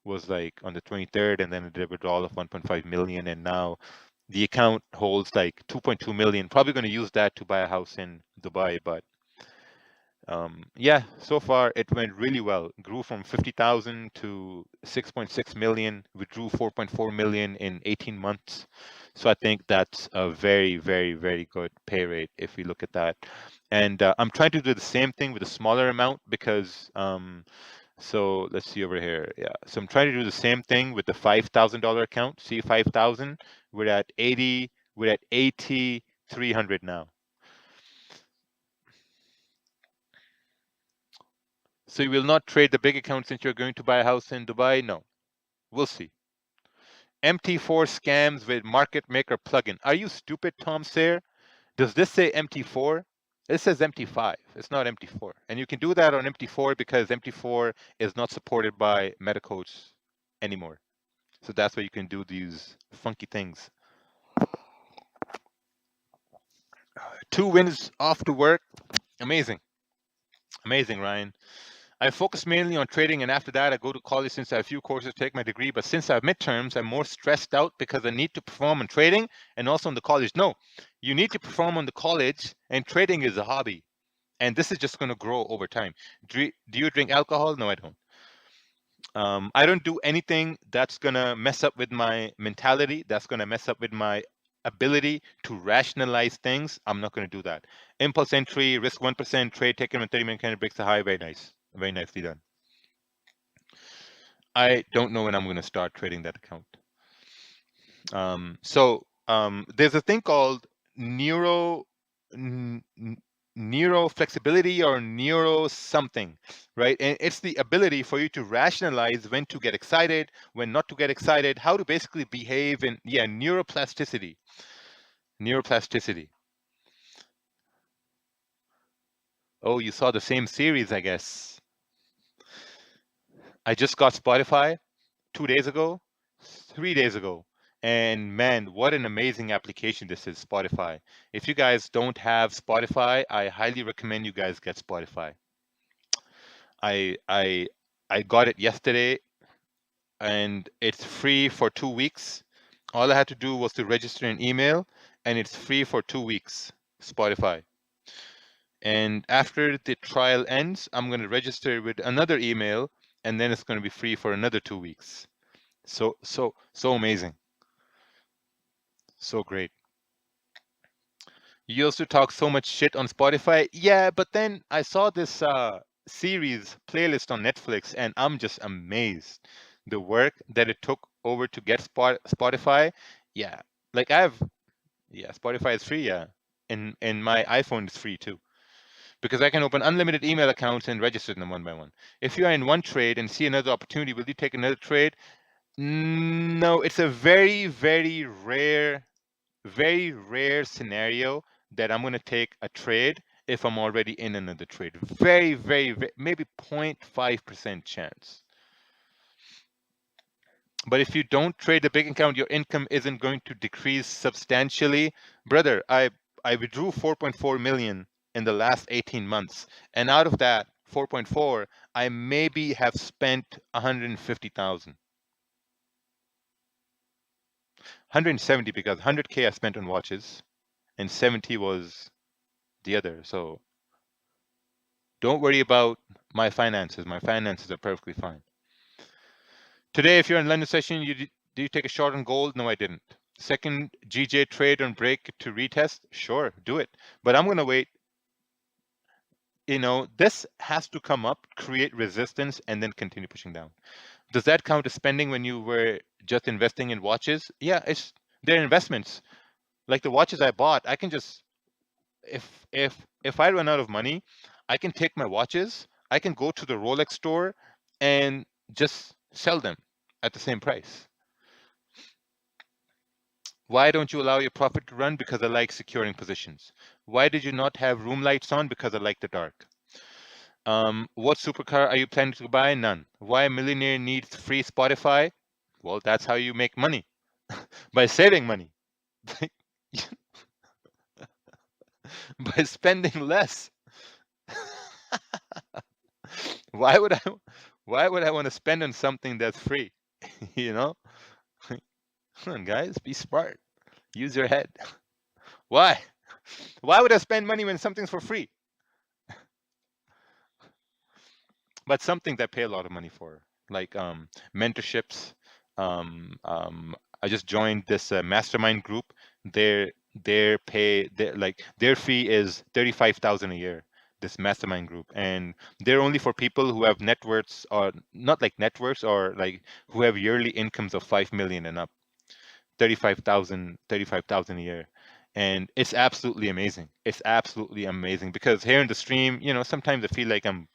was like on the 23rd, and then it did a withdrawal of 1.5 million, and now the account holds like 2.2 million. Probably going to use that to buy a house in Dubai, but yeah, so far it went really well. Grew from 50,000 to 6.6 million. Withdrew 4.4 million in 18 months. So I think that's a very, very, very good pay rate if we look at that. And I'm trying to do the same thing with a smaller amount because so let's see over here. Yeah, so I'm trying to do the same thing with the $5,000 account. See 5,000. We're at 80. We're at 8,300 now. So you will not trade the big account since you're going to buy a house in Dubai? No. We'll see. MT4 scams with market maker plugin. Are you stupid, Tom Sayer? Does this say MT4? It says MT5. It's not MT4. And you can do that on MT4 because MT4 is not supported by MetaCoach anymore. So that's why you can do these funky things. 2 wins off to work. Amazing. Amazing, Ryan. I focus mainly on trading, and after that, I go to college since I have a few courses to take my degree. But since I have midterms, I'm more stressed out because I need to perform on trading and also on the college. No, you need to perform on the college, and trading is a hobby. And this is just going to grow over time. Do you drink alcohol? No, I don't. I don't do anything that's going to mess up with my mentality, that's going to mess up with my ability to rationalize things. I'm not going to do that. Impulse entry, risk 1%, trade taken when 30-minute candle breaks the high. Very nice. Very nicely done. I don't know when I'm going to start trading that account. There's a thing called neuro flexibility or neuro something, right? And it's the ability for you to rationalize when to get excited, when not to get excited, how to basically behave in, yeah, neuroplasticity. Neuroplasticity. Oh, you saw the same series, I guess. I just got Spotify 2 days ago, 3 days ago. And man, what an amazing application this is, Spotify. If you guys don't have Spotify, I highly recommend you guys get Spotify. I got it yesterday and it's free for 2 weeks. All I had to do was to register an email, and it's free for 2 weeks, Spotify. And after the trial ends, I'm going to register with another email, and then it's going to be free for another 2 weeks. So amazing. So great. You used to talk so much shit on Spotify. Yeah, but then I saw this series playlist on Netflix, and I'm just amazed. The work that it took over to get Spotify. Yeah, like yeah, Spotify is free. Yeah, and my iPhone is free too, because I can open unlimited email accounts and register them one by one. If you are in one trade and see another opportunity, will you take another trade? No, it's a very rare scenario that I'm going to take a trade if I'm already in another trade. Very, maybe 0.5% chance. But if you don't trade the big account, your income isn't going to decrease substantially. Brother, I withdrew 4.4 million in the last 18 months. And out of that 4.4, I maybe have spent 150,000. 170 because 100K I spent on watches and 70 was the other. So don't worry about my finances. My finances are perfectly fine. Today, if you're in London session, do you take a short on gold? No, I didn't. Second GJ trade on break to retest? Sure, do it. But I'm going to wait. This has to come up, create resistance, and then continue pushing down. Does that count as spending when you were just investing in watches? Yeah, they're investments. Like the watches I bought, I can just if I run out of money, I can take my watches, I can go to the Rolex store and just sell them at the same price. Why don't you allow your profit to run? Because I like securing positions. Why did you not have room lights on? Because I like the dark. What supercar are you planning to buy? None. Why a millionaire needs free Spotify? Well, that's how you make money. By saving money. By spending less. Why would I want to spend on something that's free? you know? Come on, guys, be smart. Use your head. Why? Why would I spend money when something's for free? But something that I pay a lot of money for, like mentorships. I just joined this mastermind group. Their their fee is 35,000 a year. This mastermind group, and they're only for people who have net worths, or not like net worths, or like who have yearly incomes of 5 million and up. 35,000 a year. And it's absolutely amazing. It's absolutely amazing because here in the stream, sometimes I feel like I'm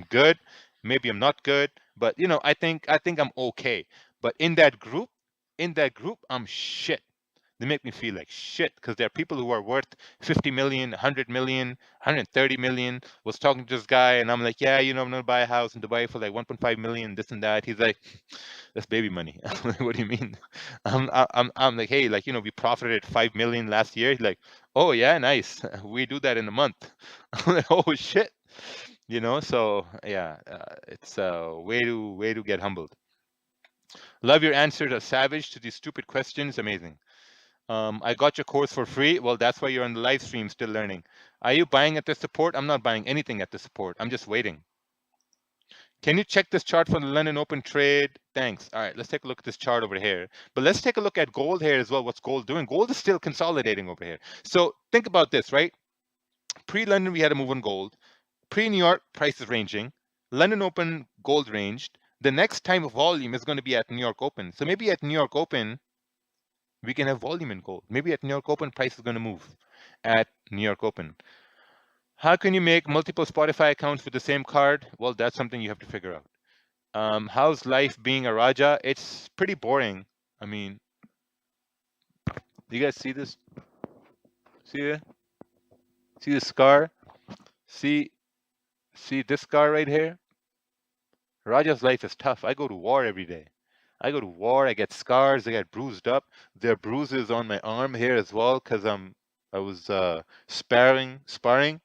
good. Maybe I'm not good, but I think I'm okay. But in that group, I'm shit. They make me feel like shit because there are people who are worth 50 million, 100 million, 130 million. Was talking to this guy, and I'm like, yeah, I'm gonna buy a house in Dubai for like 1.5 million, this and that. He's like, that's baby money. I'm like, what do you mean? I'm like, hey, like, we profited 5 million last year. He's like, oh yeah, nice. We do that in a month. I'm like, oh shit. So yeah, it's a way to get humbled. Love your answers are savage to these stupid questions. Amazing. I got your course for free. Well, that's why you're on the live stream still learning. Are you buying at the support? I'm not buying anything at the support. I'm just waiting. Can you check this chart for the London Open trade? Thanks. All right, let's take a look at this chart over here. But let's take a look at gold here as well. What's gold doing? Gold is still consolidating over here. So think about this, right? Pre-London, we had a move on gold. Pre-New York, price is ranging. London Open, gold ranged. The next time of volume is going to be at New York Open. So maybe at New York Open, we can have volume in gold. Maybe at New York Open, price is going to move at New York Open. How can you make multiple Spotify accounts with the same card? Well, that's something you have to figure out. How's life being a Raja? It's pretty boring. I mean, do you guys see this? See it? See the scar? See this scar right here? Raja's life is tough. I go to war every day. I go to war. I get scars. I get bruised up. There are bruises on my arm here as well because I was sparring.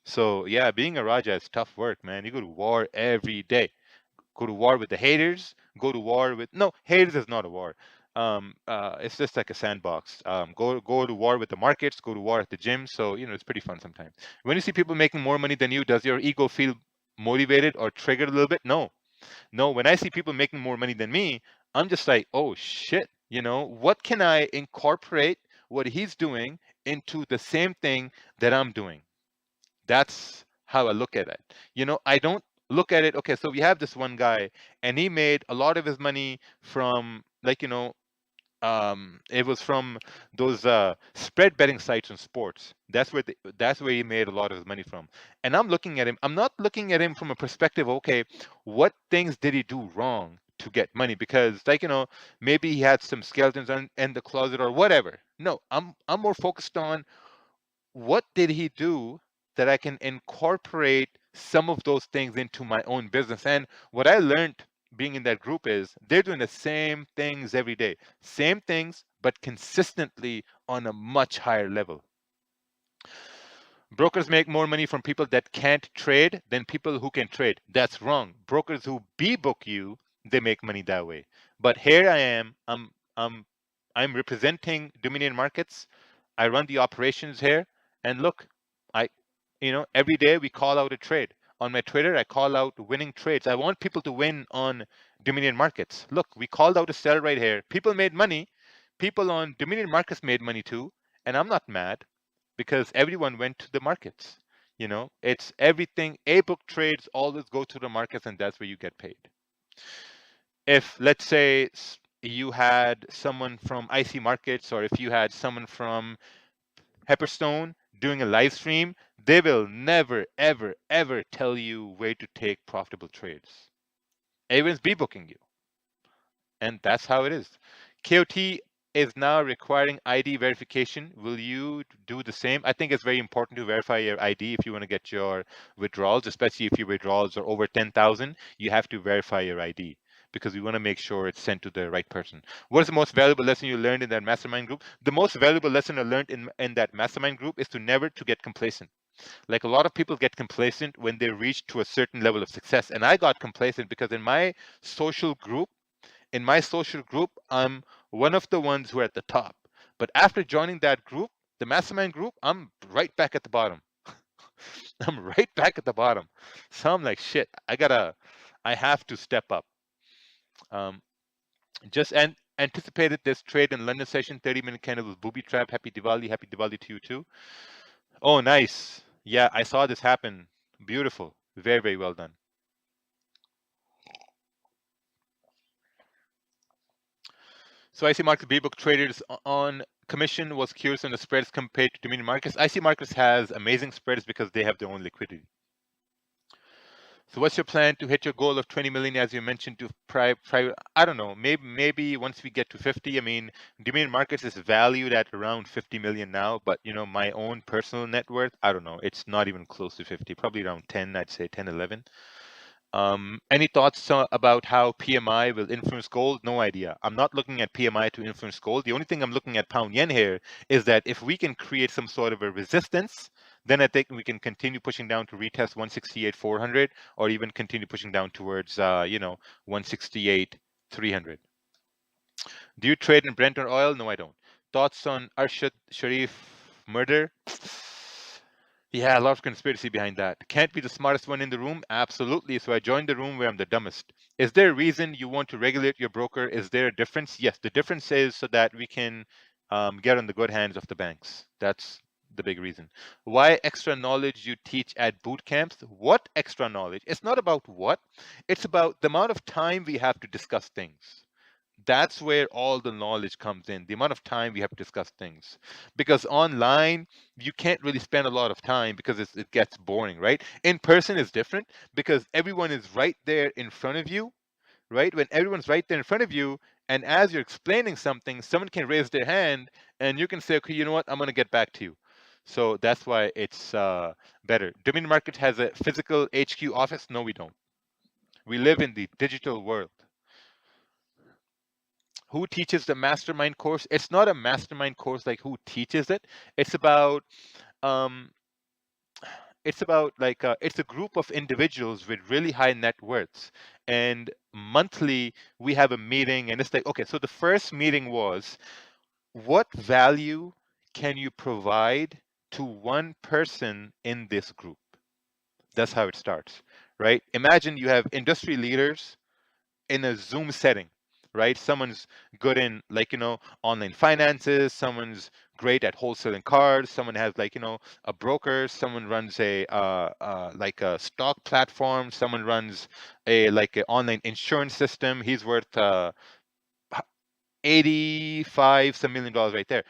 So yeah, being a Raja is tough work, man. You go to war every day. Go to war with the haters. Go to war with haters is not a war. It's just like a sandbox. Go to war with the markets, go to war at the gym. So it's pretty fun sometimes. When you see people making more money than you, does your ego feel motivated or triggered a little bit? No, no. When I see people making more money than me, I'm just like, oh shit. What can I incorporate what he's doing into the same thing that I'm doing? That's how I look at it. I don't look at it, okay, so we have this one guy and he made a lot of his money from, like, it was from those spread betting sites on sports. That's where he made a lot of his money from. And I'm looking at him. I'm not looking at him from a perspective, okay, what things did he do wrong to get money? Because, like, maybe he had some skeletons in the closet or whatever. No, I'm more focused on what did he do that I can incorporate some of those things into my own business. And what I learned being in that group is they're doing the same things every day, same things, but consistently on a much higher level. Brokers make more money from people that can't trade than people who can trade. That's wrong. Brokers who book you, they make money that way. But here I am. I'm representing Dominion Markets. I run the operations here, and look, I, every day we call out a trade. On my trader, I call out winning trades. I want people to win on Dominion Markets. Look, we called out a sell right here. People made money. People on Dominion Markets made money too, and I'm not mad because everyone went to the markets. It's everything. A book trades always go to the markets, and that's where you get paid. If, let's say, you had someone from IC Markets, or if you had someone from Pepperstone doing a live stream, they will never, ever, ever tell you where to take profitable trades. Everyone's booking you. And that's how it is. KOT is now requiring ID verification. Will you do the same? I think it's very important to verify your ID if you want to get your withdrawals, especially if your withdrawals are over 10,000. You have to verify your ID because we want to make sure it's sent to the right person. What is the most valuable lesson you learned in that mastermind group? The most valuable lesson I learned in that mastermind group is to never to get complacent. Like, a lot of people get complacent when they reach to a certain level of success. And I got complacent because social group, in my social group, I'm one of the ones who are at the top. But after joining that group, the mastermind group, I'm right back at the bottom. I'm right back at the bottom. So I'm like, shit, I have to step up. Just anticipated this trade in London session, 30-minute candle with booby trap. Happy Diwali to you too. Oh, nice. Yeah, I saw this happen. Beautiful. Very, very well done. So IC Markets B-book traders on commission was curious on the spreads compared to Dominion Markets. IC Markets has amazing spreads because they have their own liquidity. So what's your plan to hit your goal of 20 million, as you mentioned, to private? I don't know. Maybe once we get to 50. I mean, Dominion Markets is valued at around 50 million now, but my own personal net worth, I don't know. It's not even close to 50. Probably around 10. I'd say 10, 11. Any thoughts about how PMI will influence gold? No idea. I'm not looking at PMI to influence gold. The only thing I'm looking at pound yen here is that if we can create some sort of a resistance, then I think we can continue pushing down to retest 168,400, or even continue pushing down towards 168,300. Do you trade in Brent or oil? No, I don't. Thoughts on Arshad Sharif murder? Yeah, a lot of conspiracy behind that. Can't be the smartest one in the room? Absolutely. So I joined the room where I'm the dumbest. Is there a reason you want to regulate your broker? Is there a difference? Yes, the difference is so that we can get on the good hands of the banks. That's the big reason. Why extra knowledge you teach at boot camps? What extra knowledge? It's not about what, it's about the amount of time we have to discuss things. That's where all the knowledge comes in, the amount of time we have to discuss things. Because online, you can't really spend a lot of time because it gets boring, right? In person is different because everyone is right there in front of you, right? When everyone's right there in front of you, and as you're explaining something, someone can raise their hand and you can say, okay, you know what, I'm going to get back to you. So that's why it's better. Dominion Market has a physical HQ office. No, we don't. We live in the digital world. Who teaches the mastermind course? It's not a mastermind course like who teaches it. It's about um it's about like it's a group of individuals with really high net worths, and monthly we have a meeting, and it's like, okay, so the first meeting was, what value can you provide to one person in this group? That's how it starts, right? Imagine you have industry leaders in a Zoom setting, right? Someone's good in, like, online finances, someone's great at wholesaling cars, someone has, like, a broker, someone runs a like a stock platform, someone runs a like an online insurance system. He's worth 85 some million dollars right there.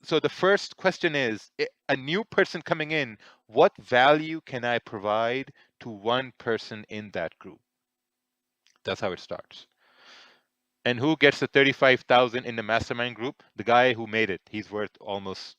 So the first question is, a new person coming in, what value can I provide to one person in that group? That's how it starts. And who gets the 35,000 in the mastermind group? The guy who made it. He's worth almost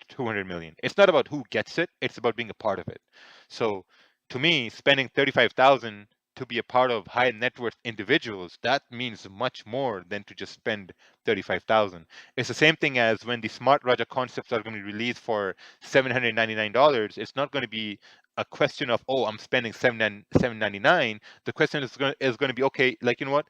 200 million. It's not about who gets it, it's about being a part of it. So to me, spending 35,000 to be a part of high net worth individuals, that means much more than to just spend 35,000. It's the same thing as when the Smart Raja concepts are going to be released for $799. It's not going to be a question of, oh, I'm spending $799. The question is going to be, okay, like, you know what?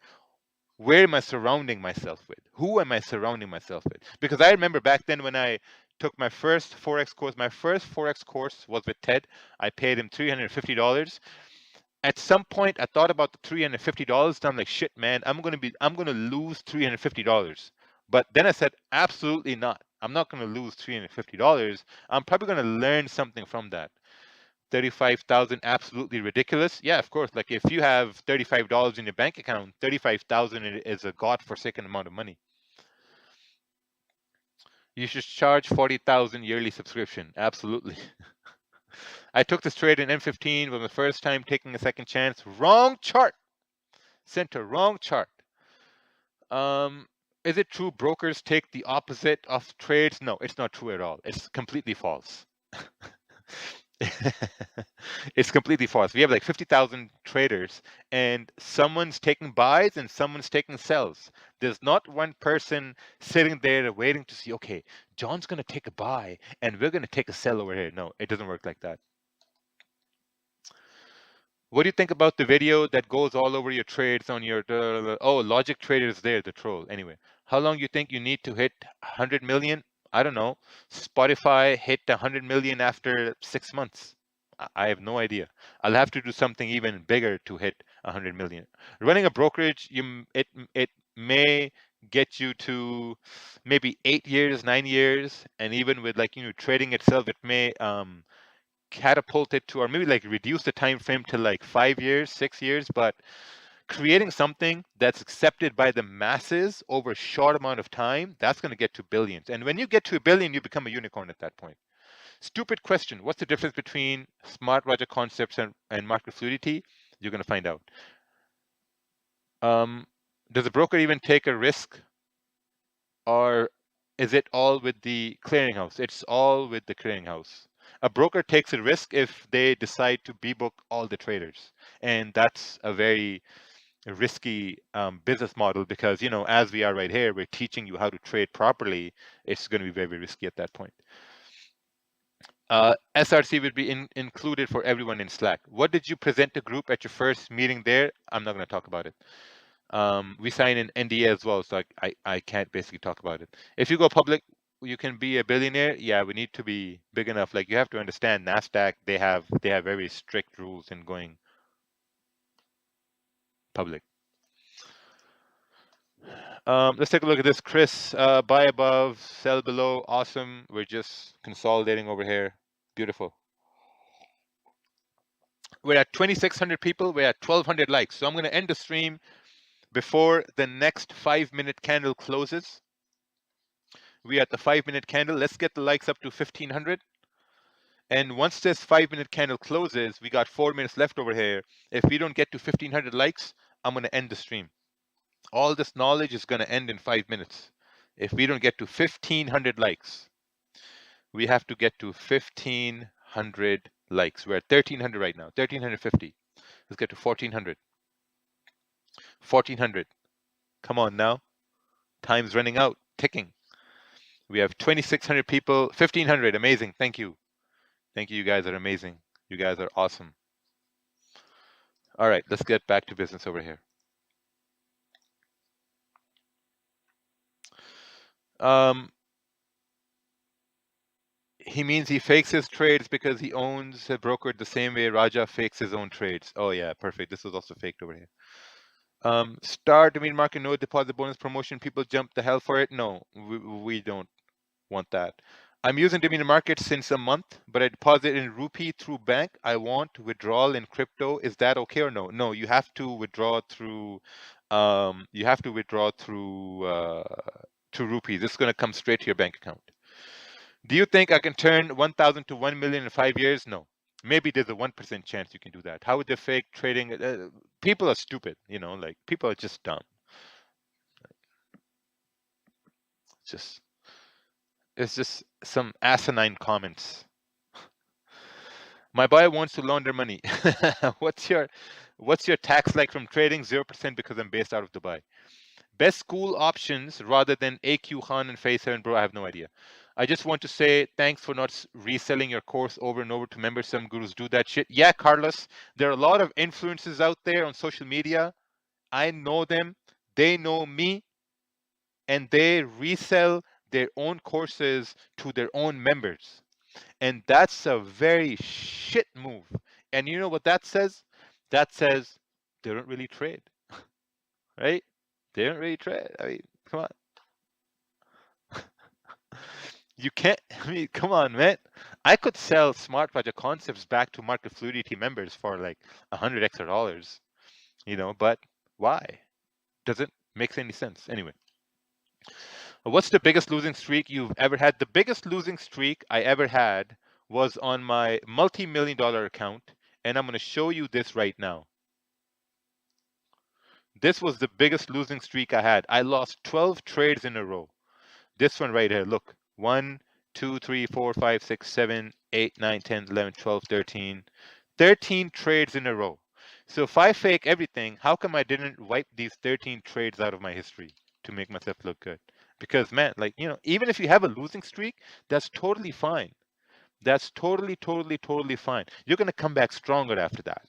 Where am I surrounding myself with? Who am I surrounding myself with? Because I remember back then when I took my first Forex course, my first Forex course was with Ted. I paid him $350. At some point, I thought about the $350. And I'm like, shit, man, I'm gonna lose $350. But then I said, absolutely not. I'm not gonna lose $350. I'm probably gonna learn something from that. 35,000 absolutely ridiculous? Yeah, of course. Like, if you have $35 in your bank account, 35,000 is a godforsaken amount of money. You should charge 40,000 yearly subscription. Absolutely. I took this trade in M15 for the first time taking a second chance. Wrong chart. Sent a wrong chart. Is it true brokers take the opposite of trades? No, it's not true at all. It's completely false. It's completely false. We have like 50,000 traders, and someone's taking buys and someone's taking sells. There's not one person sitting there waiting to see, okay, John's going to take a buy and we're going to take a sell over here. No, it doesn't work like that. What do you think about the video that goes all over your trades on your... Oh, Logic Trader is there, the troll. Anyway, how long you think you need to hit 100 million? I don't know. Spotify hit 100 million after 6 months. I have no idea. I'll have to do something even bigger to hit 100 million. Running a brokerage, it may get you to maybe 8 years, 9 years, and even with, like, trading itself, it may catapult it to, or maybe like reduce the time frame to like 5 years, 6 years. But creating something that's accepted by the masses over a short amount of time, that's going to get to billions. And when you get to a billion, you become a unicorn at that point. Stupid question. What's the difference between Smart Raja concepts and market fluidity? You're going to find out. Does a broker even take a risk, or is it all with the clearinghouse? It's all with the clearinghouse. A broker takes a risk if they decide to book all the traders, and that's a very risky business model, because as we are right here, we're teaching you how to trade properly. It's going to be very, very risky at that point. SRC will be included for everyone in Slack. What did you present the group at your first meeting there? I'm not going to talk about it. We sign an NDA as well, so I can't basically talk about it. If you go public, you can be a billionaire. Yeah, we need to be big enough. Like, you have to understand, NASDAQ, they have very strict rules in going public. Let's take a look at this. Chris, buy above, sell below. Awesome. We're just consolidating over here. Beautiful. We're at 2,600 people. We're at 1,200 likes. So I'm going to end the stream before the next 5-minute candle closes. We're at the 5-minute candle. Let's get the likes up to 1,500. And once this 5-minute candle closes, we got 4 minutes left over here. If we don't get to 1,500 likes, I'm going to end the stream. All this knowledge is going to end in 5 minutes. If we don't get to 1,500 likes, we have to get to 1,500 likes. We're at 1,300 right now, 1,350. Let's get to 1,400. 1,400. Come on now. Time's running out, ticking. We have 2,600 people, 1,500. Amazing. Thank you. Thank you. You guys are amazing. You guys are awesome. All right, let's get back to business over here. He means he fakes his trades because he owns a broker the same way Raja fakes his own trades. Oh yeah, perfect. This was also faked over here. Star domain market no deposit bonus promotion. People jump the hell for it. No, we don't want that. I'm using Dominion Market since a month, but I deposit in rupee through bank. I want withdrawal in crypto. Is that okay or no? No, you have to withdraw through. You have to withdraw through rupees. This is going to come straight to your bank account. Do you think I can turn 1,000 to 1 million in 5 years? No. Maybe there's a 1% chance you can do that. How would the fake trading? People are stupid, like people are just dumb. It's just some asinine comments. My buyer wants to launder money. What's your tax like from trading? 0% because I'm based out of Dubai. Best school options rather than AQ Khan and Phase 7, bro. I have no idea. I just want to say thanks for not reselling your course over and over to members. Some gurus do that shit. Yeah, Carlos, there are a lot of influencers out there on social media. I know them. They know me. And they resell their own courses to their own members. And that's a very shit move. And you know what that says? That says they don't really trade, right? They don't really trade. I mean, come on. You can't, I mean, come on, man. I could sell smart project concepts back to market fluidity members for like 100 extra dollars, but why? Doesn't make any sense. Anyway, what's the biggest losing streak you've ever had? The biggest losing streak I ever had was on my multi-million-dollar account, and I'm going to show you this right now. This was the biggest losing streak I had. I lost 12 trades in a row. This one right here, look. 1, 2, 3, 4, 5, 6, 7, 8, 9, 10, 11, 12, 13. 13 trades in a row. So if I fake everything, how come I didn't wipe these 13 trades out of my history to make myself look good? Because, man, even if you have a losing streak, that's totally fine. That's totally, totally, totally fine. You're going to come back stronger after that.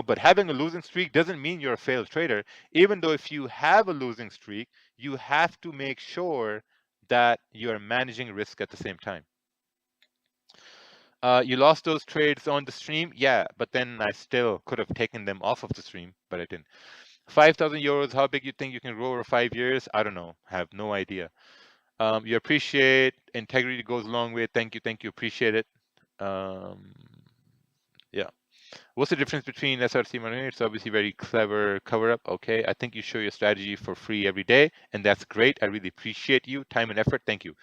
But having a losing streak doesn't mean you're a failed trader. Even though if you have a losing streak, you have to make sure that you're managing risk at the same time. You lost those trades on the stream? Yeah, but then I still could have taken them off of the stream, but I didn't. 5,000 euros, how big you think you can grow over 5 years? I don't know. I have no idea. You appreciate integrity goes a long way. Thank you, appreciate it. Yeah. What's the difference between SRC money? It's obviously very clever cover up. Okay, I think you show your strategy for free every day, and that's great. I really appreciate you, time and effort. Thank you.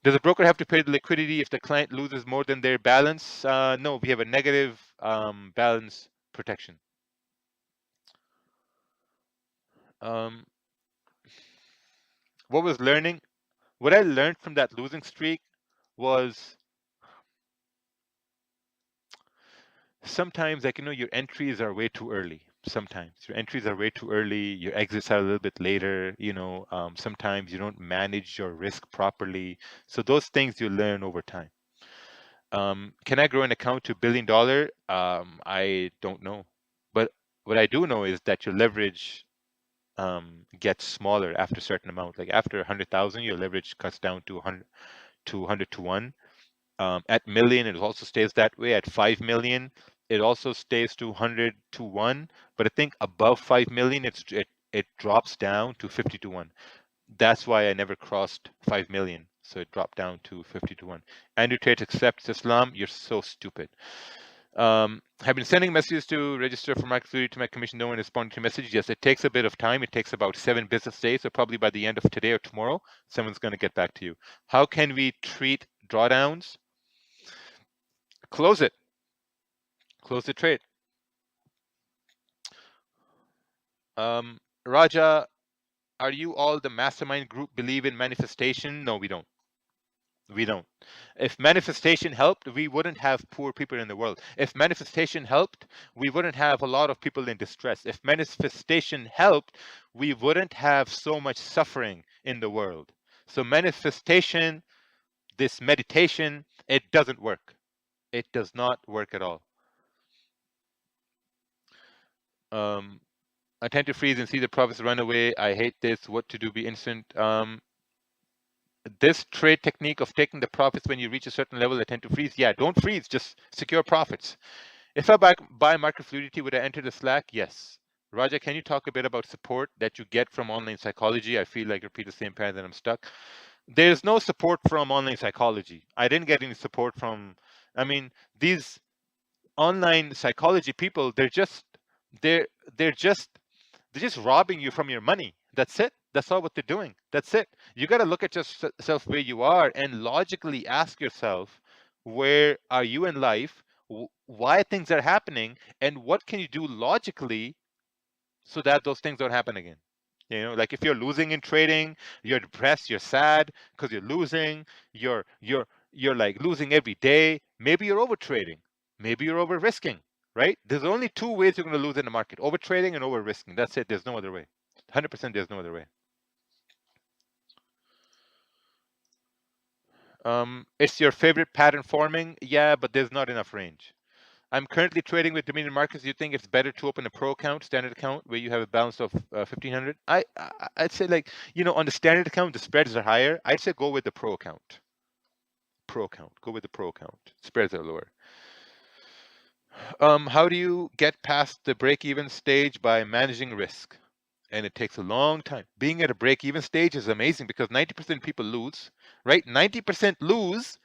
Does a broker have to pay the liquidity if the client loses more than their balance? No, we have a negative balance protection. What I learned from that losing streak was sometimes, your entries are way too early. Sometimes your entries are way too early. Your exits are a little bit later. Sometimes you don't manage your risk properly. So those things you learn over time. Can I grow an account to $1 billion? I don't know. But what I do know is that your leverage gets smaller after a certain amount. Like after 100,000, your leverage cuts down to 100 to 1. At million, it also stays that way. At 5 million, it also stays to 100 to 1. But I think above 5 million, it drops down to 50 to 1. That's why I never crossed 5 million. So it dropped down to 50 to 1. Andrew Tate accepts Islam. You're so stupid. Have been sending messages to register for market fluidity to my commission. No one responded to message. Yes, it takes a bit of time. It takes about 7 business days. So probably by the end of today or tomorrow, someone's going to get back to you. How can we treat drawdowns? Close it. Close the trade. Raja, are you all the mastermind group believe in manifestation? No, we don't. We don't. If manifestation helped, we wouldn't have poor people in the world. If manifestation helped, we wouldn't have a lot of people in distress. If manifestation helped, we wouldn't have so much suffering in the world. So manifestation, this meditation, it doesn't work. It does not work at all. I tend to freeze and see the profits run away. I hate this. What to do? Be instant. This trade technique of taking the profits when you reach a certain level, I tend to freeze. Yeah, don't freeze. Just secure profits. If I buy market fluidity, would I enter the slack? Yes. Raja, can you talk a bit about support that you get from online psychology? I feel like I repeat the same pattern and I'm stuck. There's no support from online psychology. I didn't get any support from, I mean, these online psychology people, they're they're just they're just robbing you from your money. That's it. That's all what they're doing. That's it. You got to look at yourself where you are and logically ask yourself, where are you in life? Why things are happening, and what can you do logically so that those things don't happen again? You know, like if you're losing in trading, you're depressed, you're sad because you're losing, you're like losing every day. Maybe you're over trading, maybe you're over risking, right? There's only two ways you're going to lose in the market: over trading and over risking. That's it. There's no other way. 100%, there's no other way. It's your favorite pattern forming? Yeah, but there's not enough range. I'm currently trading with Dominion Markets. You think it's better to open a pro account, standard account, where you have a balance of 1500? I'd say, like, on the standard account the spreads are higher. I'd say go with the pro account. Pro account. Go with the pro account. Spreads are lower. How do you get past the break-even stage? By managing risk, and it takes a long time. Being at a break-even stage is amazing because 90% people lose, right? 90% lose.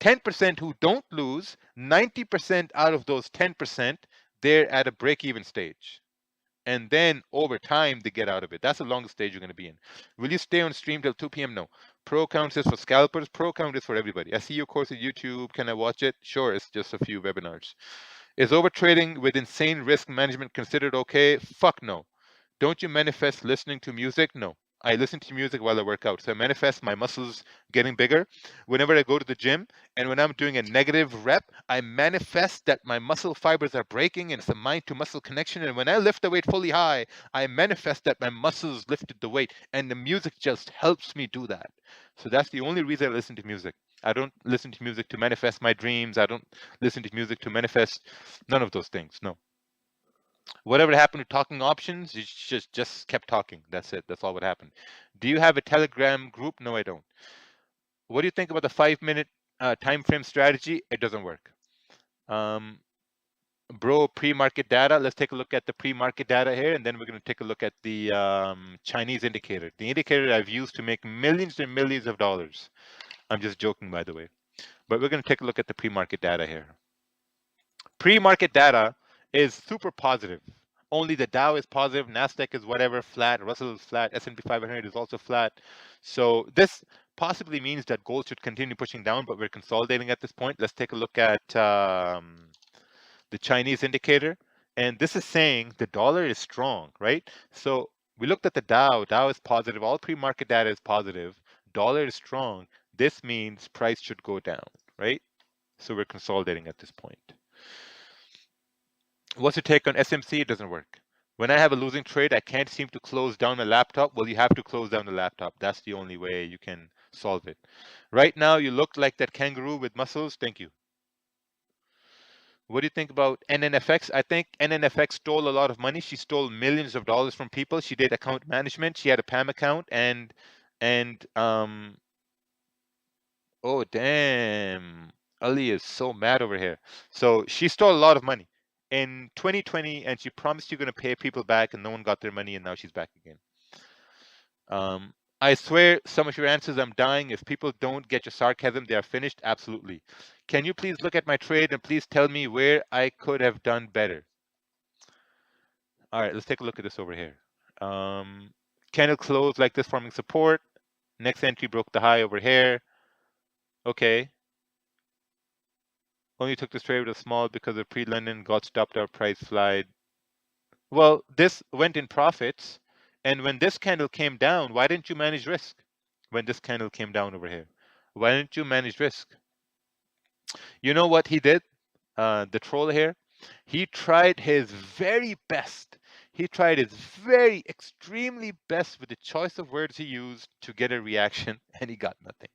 10% who don't lose, 90% out of those 10%, they're at a break-even stage. And then over time, they get out of it. That's the longest stage you're going to be in. Will you stay on stream till 2 p.m.? No. Pro account is for scalpers. Pro account is for everybody. I see your course at YouTube. Can I watch it? Sure, it's just a few webinars. Is overtrading with insane risk management considered okay? Fuck no. Don't you manifest listening to music? No. I listen to music while I work out. So I manifest my muscles getting bigger. Whenever I go to the gym and when I'm doing a negative rep, I manifest that my muscle fibers are breaking and it's a mind to muscle connection. And when I lift the weight fully high, I manifest that my muscles lifted the weight. And the music just helps me do that. So that's the only reason I listen to music. I don't listen to music to manifest my dreams. I don't listen to music to manifest none of those things. No. Whatever happened to talking options, you just kept talking. That's it. That's all what happened. Do you have a Telegram group? No, I don't. What do you think about the 5-minute time frame strategy? It doesn't work. Bro, pre-market data. Let's take a look at the pre-market data here, and then we're going to take a look at the Chinese indicator. The indicator I've used to make millions and millions of dollars. I'm just joking, by the way. But we're going to take a look at the pre-market data here. Pre-market data is super positive. Only the Dow is positive, Nasdaq is whatever, flat, Russell is flat, S&P 500 is also flat. So this possibly means that gold should continue pushing down, but we're consolidating at this point. Let's take a look at the Chinese indicator. And this is saying the dollar is strong, right? So we looked at the Dow. Dow is positive. All pre-market data is positive. Dollar is strong. This means price should go down, right? So we're consolidating at this point. What's your take on SMC? It doesn't work. When I have a losing trade, I can't seem to close down my laptop. Well, you have to close down the laptop. That's the only way you can solve it. Right now, you look like that kangaroo with muscles. Thank you. What do you think about NNFX? I think NNFX stole a lot of money. She stole millions of dollars from people. She did account management. She had a PAM account and oh damn, Ali is so mad over here. So she stole a lot of money in 2020, and she promised you're going to pay people back, and no one got their money, and now she's back again. I swear, some of your answers, I'm dying. If people don't get your sarcasm, they are finished. Absolutely. Can you please look at my trade and please tell me where I could have done better? All right, let's take a look at this over here. Candle closed like this, forming support. Next entry broke the high over here. Okay. Only took this trade with a small because of pre-London, got stopped out, price slide. Well, this went in profits. And when this candle came down, why didn't you manage risk? When this candle came down over here, why didn't you manage risk? You know what he did? The troll here, he tried his very best. He tried his very extremely best with the choice of words he used to get a reaction, and he got nothing.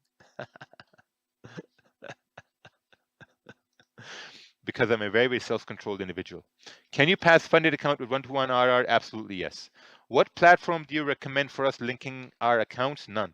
because I'm a very, very self-controlled individual. Can you pass funded account with one-to-one RR? Absolutely yes. What platform do you recommend for us linking our accounts? None.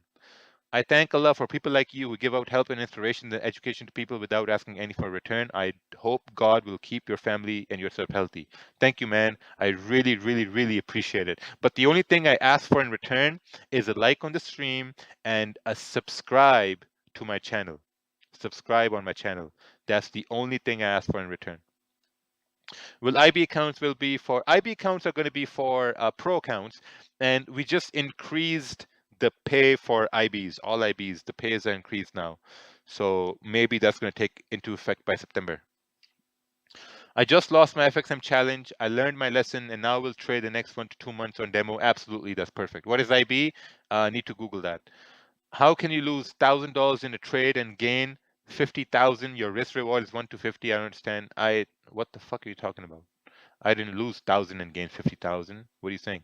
I thank Allah for people like you who give out help and inspiration and education to people without asking any for return. I hope God will keep your family and yourself healthy. Thank you, man. I really, really, really appreciate it. But the only thing I ask for in return is a like on the stream and a subscribe to my channel. Subscribe on my channel. That's the only thing I ask for in return. Will IB accounts will be for IB accounts are going to be for pro accounts, and we just increased the pay for IBs, all IBs. The pays are increased now, so maybe that's going to take into effect by September. I just lost my FXM challenge. I learned my lesson, and now we'll trade the next 1 to 2 months on demo. Absolutely, that's perfect. What is IB? Need to Google that. How can you lose $1,000 in a trade and gain 50,000? Your risk reward is 1 to 50. I don't understand. What the fuck are you talking about? I didn't lose 1,000 and gain 50,000. What are you saying?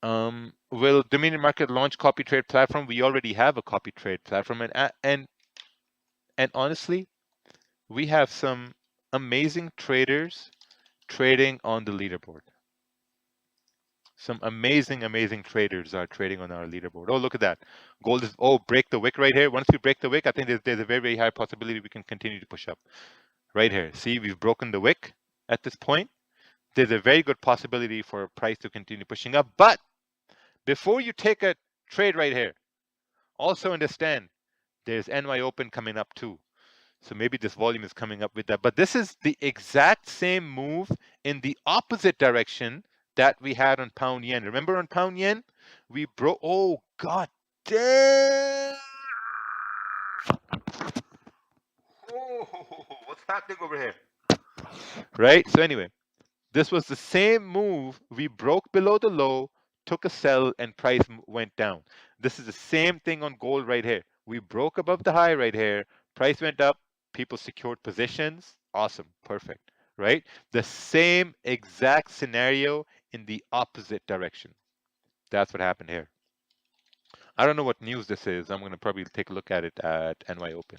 Will Dominion Market launch copy trade platform? We already have a copy trade platform, and honestly, we have some amazing traders trading on the leaderboard. Some amazing, amazing traders are trading on our leaderboard. Oh, look at that. Gold is, break the wick right here. Once we break the wick, I think there's a very, very high possibility we can continue to push up. Right here. See, we've broken the wick at this point. There's a very good possibility for a price to continue pushing up. But before you take a trade right here, also understand there's NY Open coming up too. So maybe this volume is coming up with that. But this is the exact same move in the opposite direction that we had on pound yen. Remember on pound yen, we broke, oh, God damn. Oh, what's happening over here? Right? So anyway, this was the same move. We broke below the low, took a sell, and price went down. This is the same thing on gold right here. We broke above the high right here. Price went up. People secured positions. Awesome. Perfect. Right? The same exact scenario in the opposite direction. That's what happened here. I don't know what news this is. I'm going to probably take a look at it at NY Open.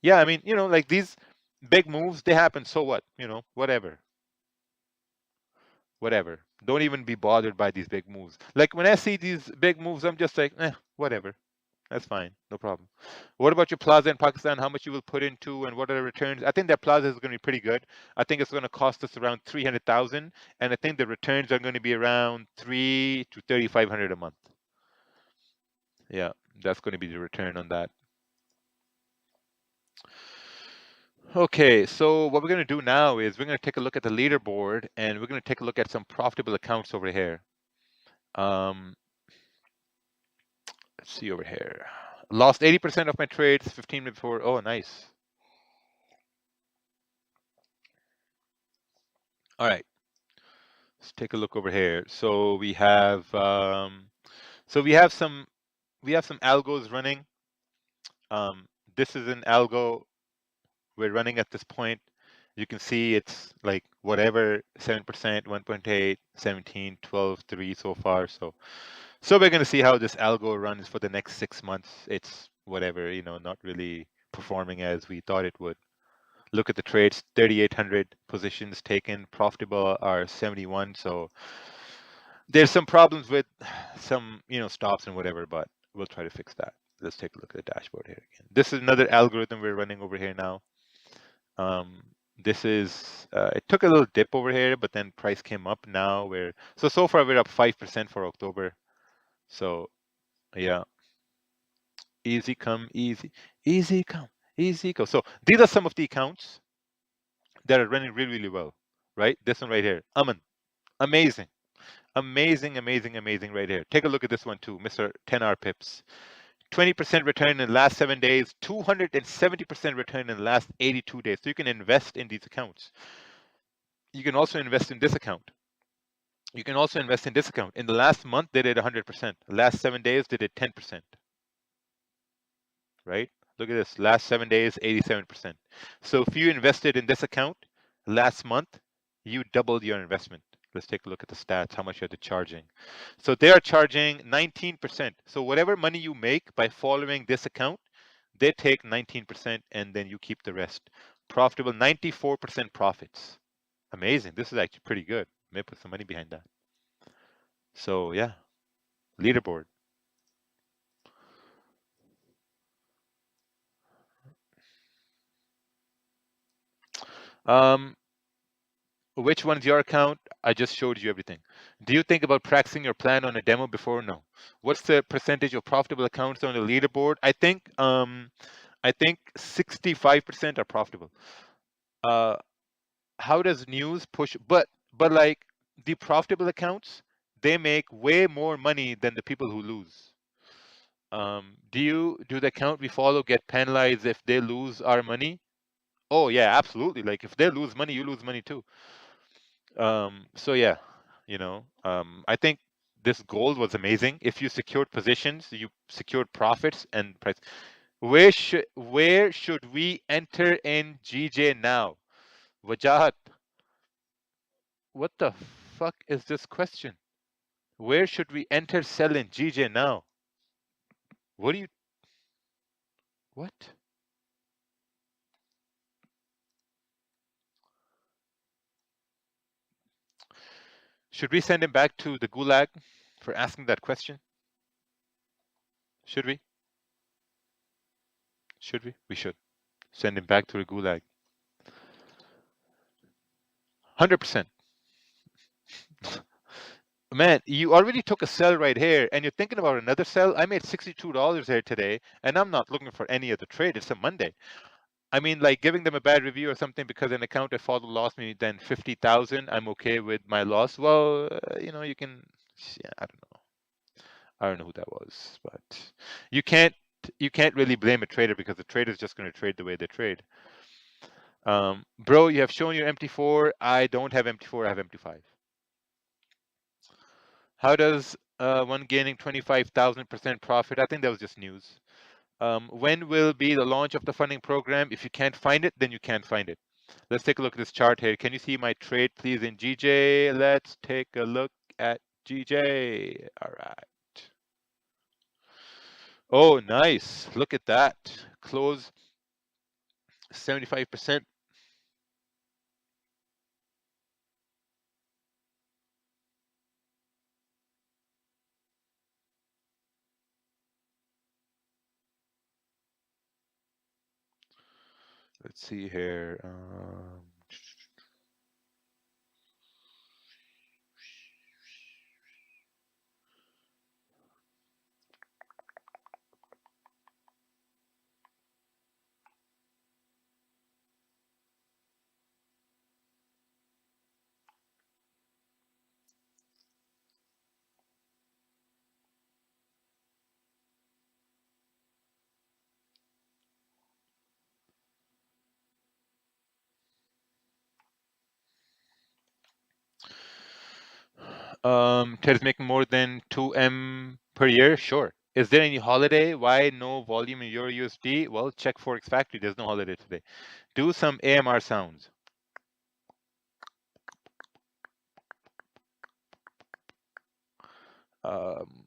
Yeah, I mean, like these big moves, they happen. So what? Whatever. Whatever. Don't even be bothered by these big moves. Like when I see these big moves, I'm just like, whatever. That's fine. No problem. What about your plaza in Pakistan? How much you will put into and what are the returns? I think that plaza is going to be pretty good. I think it's going to cost us around 300,000, and I think the returns are going to be around 3 to 3,500 a month. Yeah, that's going to be the return on that. Okay, so what we're going to do now is we're going to take a look at the leaderboard, and we're going to take a look at some profitable accounts over here. Let's see over here. Lost 80% of my trades 15 minutes before. Oh, nice. All right. Let's take a look over here. So we have some algos running. This is an algo we're running at this point. You can see it's like whatever 7%, 1.8, 17, 12, 3 so far. So we're going to see how this algo runs for the next 6 months. It's whatever, not really performing as we thought it would. Look at the trades, 3,800 positions taken, profitable are 71. So there's some problems with some, stops and whatever, but we'll try to fix that. Let's take a look at the dashboard here again. This is another algorithm we're running over here now. This is, it took a little dip over here, but then price came up. Now so far we're up 5% for October. So yeah, easy come, easy come, easy go. So these are some of the accounts that are running really, really well, right? This one right here, Aman, amazing, amazing, amazing, amazing right here. Take a look at this one too, Mr. 10R pips. 20% return in the last 7 days, 270% return in the last 82 days. So you can invest in these accounts. You can also invest in this account. You can also invest in this account. In the last month, they did 100%. The last 7 days, they did 10%. Right? Look at this. Last 7 days, 87%. So if you invested in this account last month, you doubled your investment. Let's take a look at the stats, how much are they charging. So they are charging 19%. So whatever money you make by following this account, They take 19% and then you keep the rest. Profitable, 94% profits. Amazing. This is actually pretty good. May put some money behind that. So yeah, leaderboard. Um, which one's your account? I just showed you everything. Do you think about practicing your plan on a demo before? No. What's the percentage of profitable accounts on the leaderboard? I think 65% are profitable. Uh, how does news push? But like the profitable accounts, they make way more money than the people who lose. Do the account we follow get penalized if they lose our money? Oh yeah, absolutely. Like if they lose money, you lose money too. So yeah, I think this gold was amazing. If you secured positions, you secured profits and price. Where should we enter in GJ now? Wajahat, what the fuck is this question? Where should we enter sell in GJ now? What do you what? Should we send him back to the gulag for asking that question? Should we? Should we? We should. Send him back to the gulag. 100%. Man, you already took a sell right here and you're thinking about another sell. I made $62 here today and I'm not looking for any other trade. It's a Monday. I mean, like giving them a bad review or something because an account I followed lost me then 50,000. I'm okay with my loss. Well, you can, yeah, I don't know. I don't know who that was, but you can't you can't really blame a trader because the trader is just going to trade the way they trade. Bro, you have shown your MT4. I don't have MT4. I have MT5. How does one gaining 25,000% profit? I think that was just news. When will be the launch of the funding program? If you can't find it, then you can't find it. Let's take a look at this chart here. Can you see my trade, please, in GJ? Let's take a look at GJ. All right. Oh, nice. Look at that. Close 75%. Let's see here. Ted's making more than 2M per year? Sure. Is there any holiday? Why no volume in Euro USD? Well, check Forex Factory. There's no holiday today. Do some AMR sounds.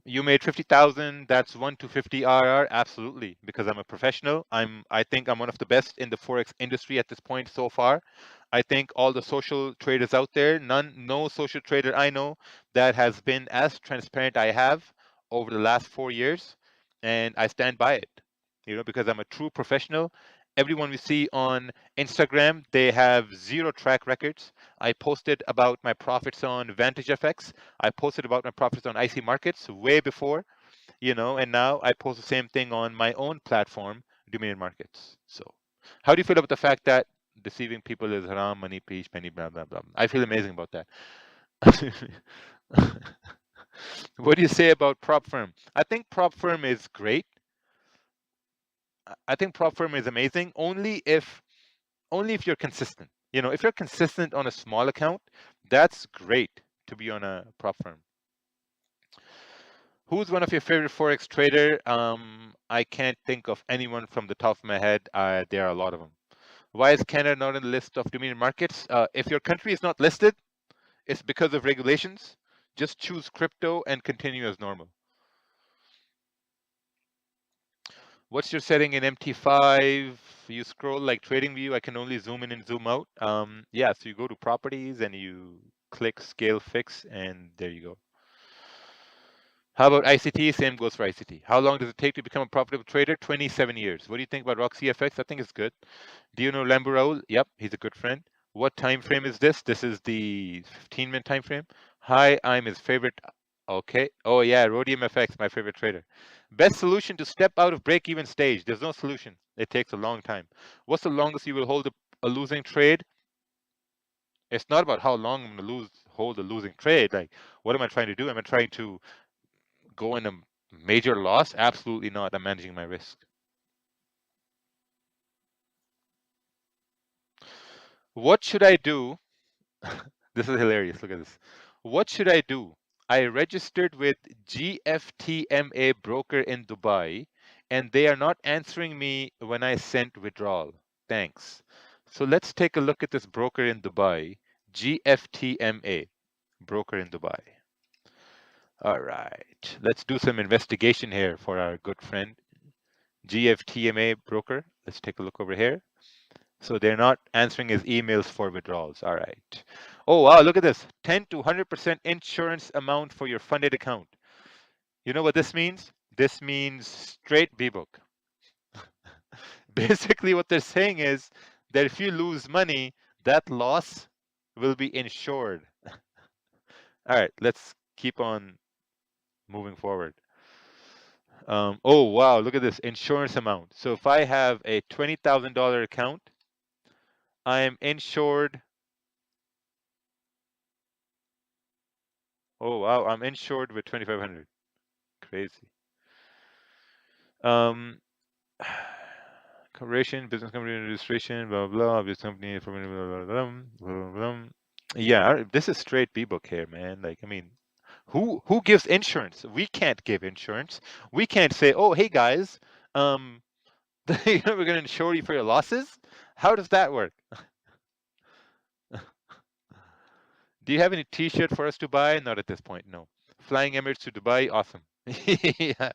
You made 50,000. That's 1 to 50 RR. Absolutely, because I'm a professional. I think I'm one of the best in the forex industry at this point so far. I think all the social traders out there, no social trader I know that has been as transparent I have over the last 4 years, and I stand by it. Because I'm a true professional. Everyone we see on Instagram, they have zero track records. I posted about my profits on Vantage FX. I posted about my profits on IC markets way before, and now I post the same thing on my own platform, Dominion Markets. So, how do you feel about the fact that deceiving people is haram, money, peach, penny, blah, blah, blah? I feel amazing about that. What do you say about prop firm? I think prop firm is great. I think prop firm is amazing only if you're consistent. If you're consistent on a small account, that's great to be on a prop firm. Who's one of your favorite forex trader? I can't think of anyone from the top of my head. There are a lot of them. Why is Canada not on the list of Dominion markets? If your country is not listed, it's because of regulations. Just choose crypto and continue as normal. What's your setting in MT5? You scroll like trading view. I can only zoom in and zoom out. Yeah, so you go to properties and you click scale fix, and there you go. How about ICT? Same goes for ICT. How long does it take to become a profitable trader? 27 years. What do you think about Roxy FX? I think it's good. Do you know Lambo Raul? Yep, he's a good friend. What time frame is this? This is the 15-minute time frame. Hi, I'm his favorite. Okay. Oh yeah, Rhodium FX, my favorite trader. Best solution to step out of break-even stage. There's no solution. It takes a long time. What's the longest you will hold a losing trade? It's not about how long I'm gonna hold a losing trade. Like, what am I trying to do? Am I trying to go in a major loss? Absolutely not. I'm managing my risk. What should I do? This is hilarious. Look at this. What should I do? I registered with GFTMA broker in Dubai, and they are not answering me when I sent withdrawal. Thanks. So let's take a look at this broker in Dubai, GFTMA, broker in Dubai. All right, let's do some investigation here for our good friend, GFTMA broker. Let's take a look over here. So they're not answering his emails for withdrawals. All right. Oh, wow, look at this. 10 to 100% insurance amount for your funded account. You know what this means? This means straight B-book. Basically, what they're saying is that if you lose money, that loss will be insured. All right, let's keep on moving forward. Oh, wow, look at this insurance amount. So if I have a $20,000 account, I am insured. Oh, wow, I'm insured with 2,500. Crazy. Um, corporation, business company registration, blah blah, business company, blah blah blah, blah, blah. Yeah, this is straight B-book here, man. Like, I mean, who gives insurance? We can't give insurance. We can't say, oh, hey guys, um, we're gonna insure you for your losses. How does that work? Do you have any T-shirt for us to buy? Not at this point, no. Flying Emirates to Dubai, awesome. Yeah.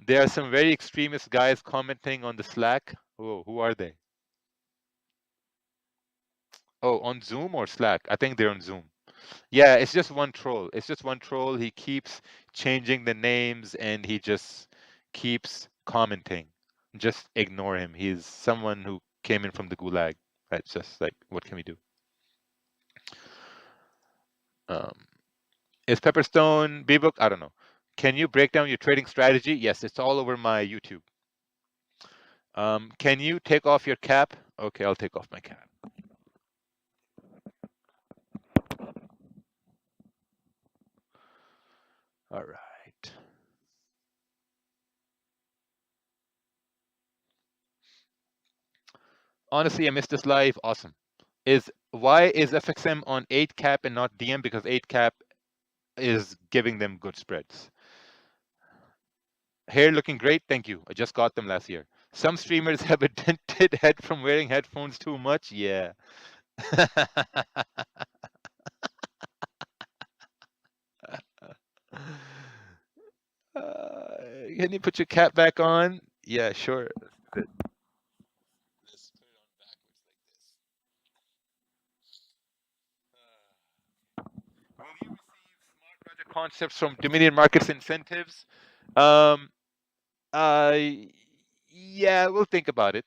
There are some very extremist guys commenting on the Slack. Oh, who are they? Oh, on Zoom or Slack? I think they're on Zoom. Yeah, it's just one troll. It's just one troll. He keeps changing the names and he just keeps commenting. Just ignore him. He's someone who came in from the gulag. That's just like, what can we do? Um, is Pepperstone B-book? I don't know. Can you break down your trading strategy? Yes, it's all over my YouTube. Can you take off your cap? Okay, I'll take off my cap. All right. Honestly, I missed this live. Awesome. Why is FXM on 8 cap and not DM? Because 8 cap is giving them good spreads. Hair looking great. Thank you. I just got them last year. Some streamers have a dented head from wearing headphones too much. Yeah. Can you put your cap back on? Yeah, sure. Let's put it on backwards like this. Will you receive smart project concepts from Dominion Markets Incentives? Um, uh, yeah, we'll think about it.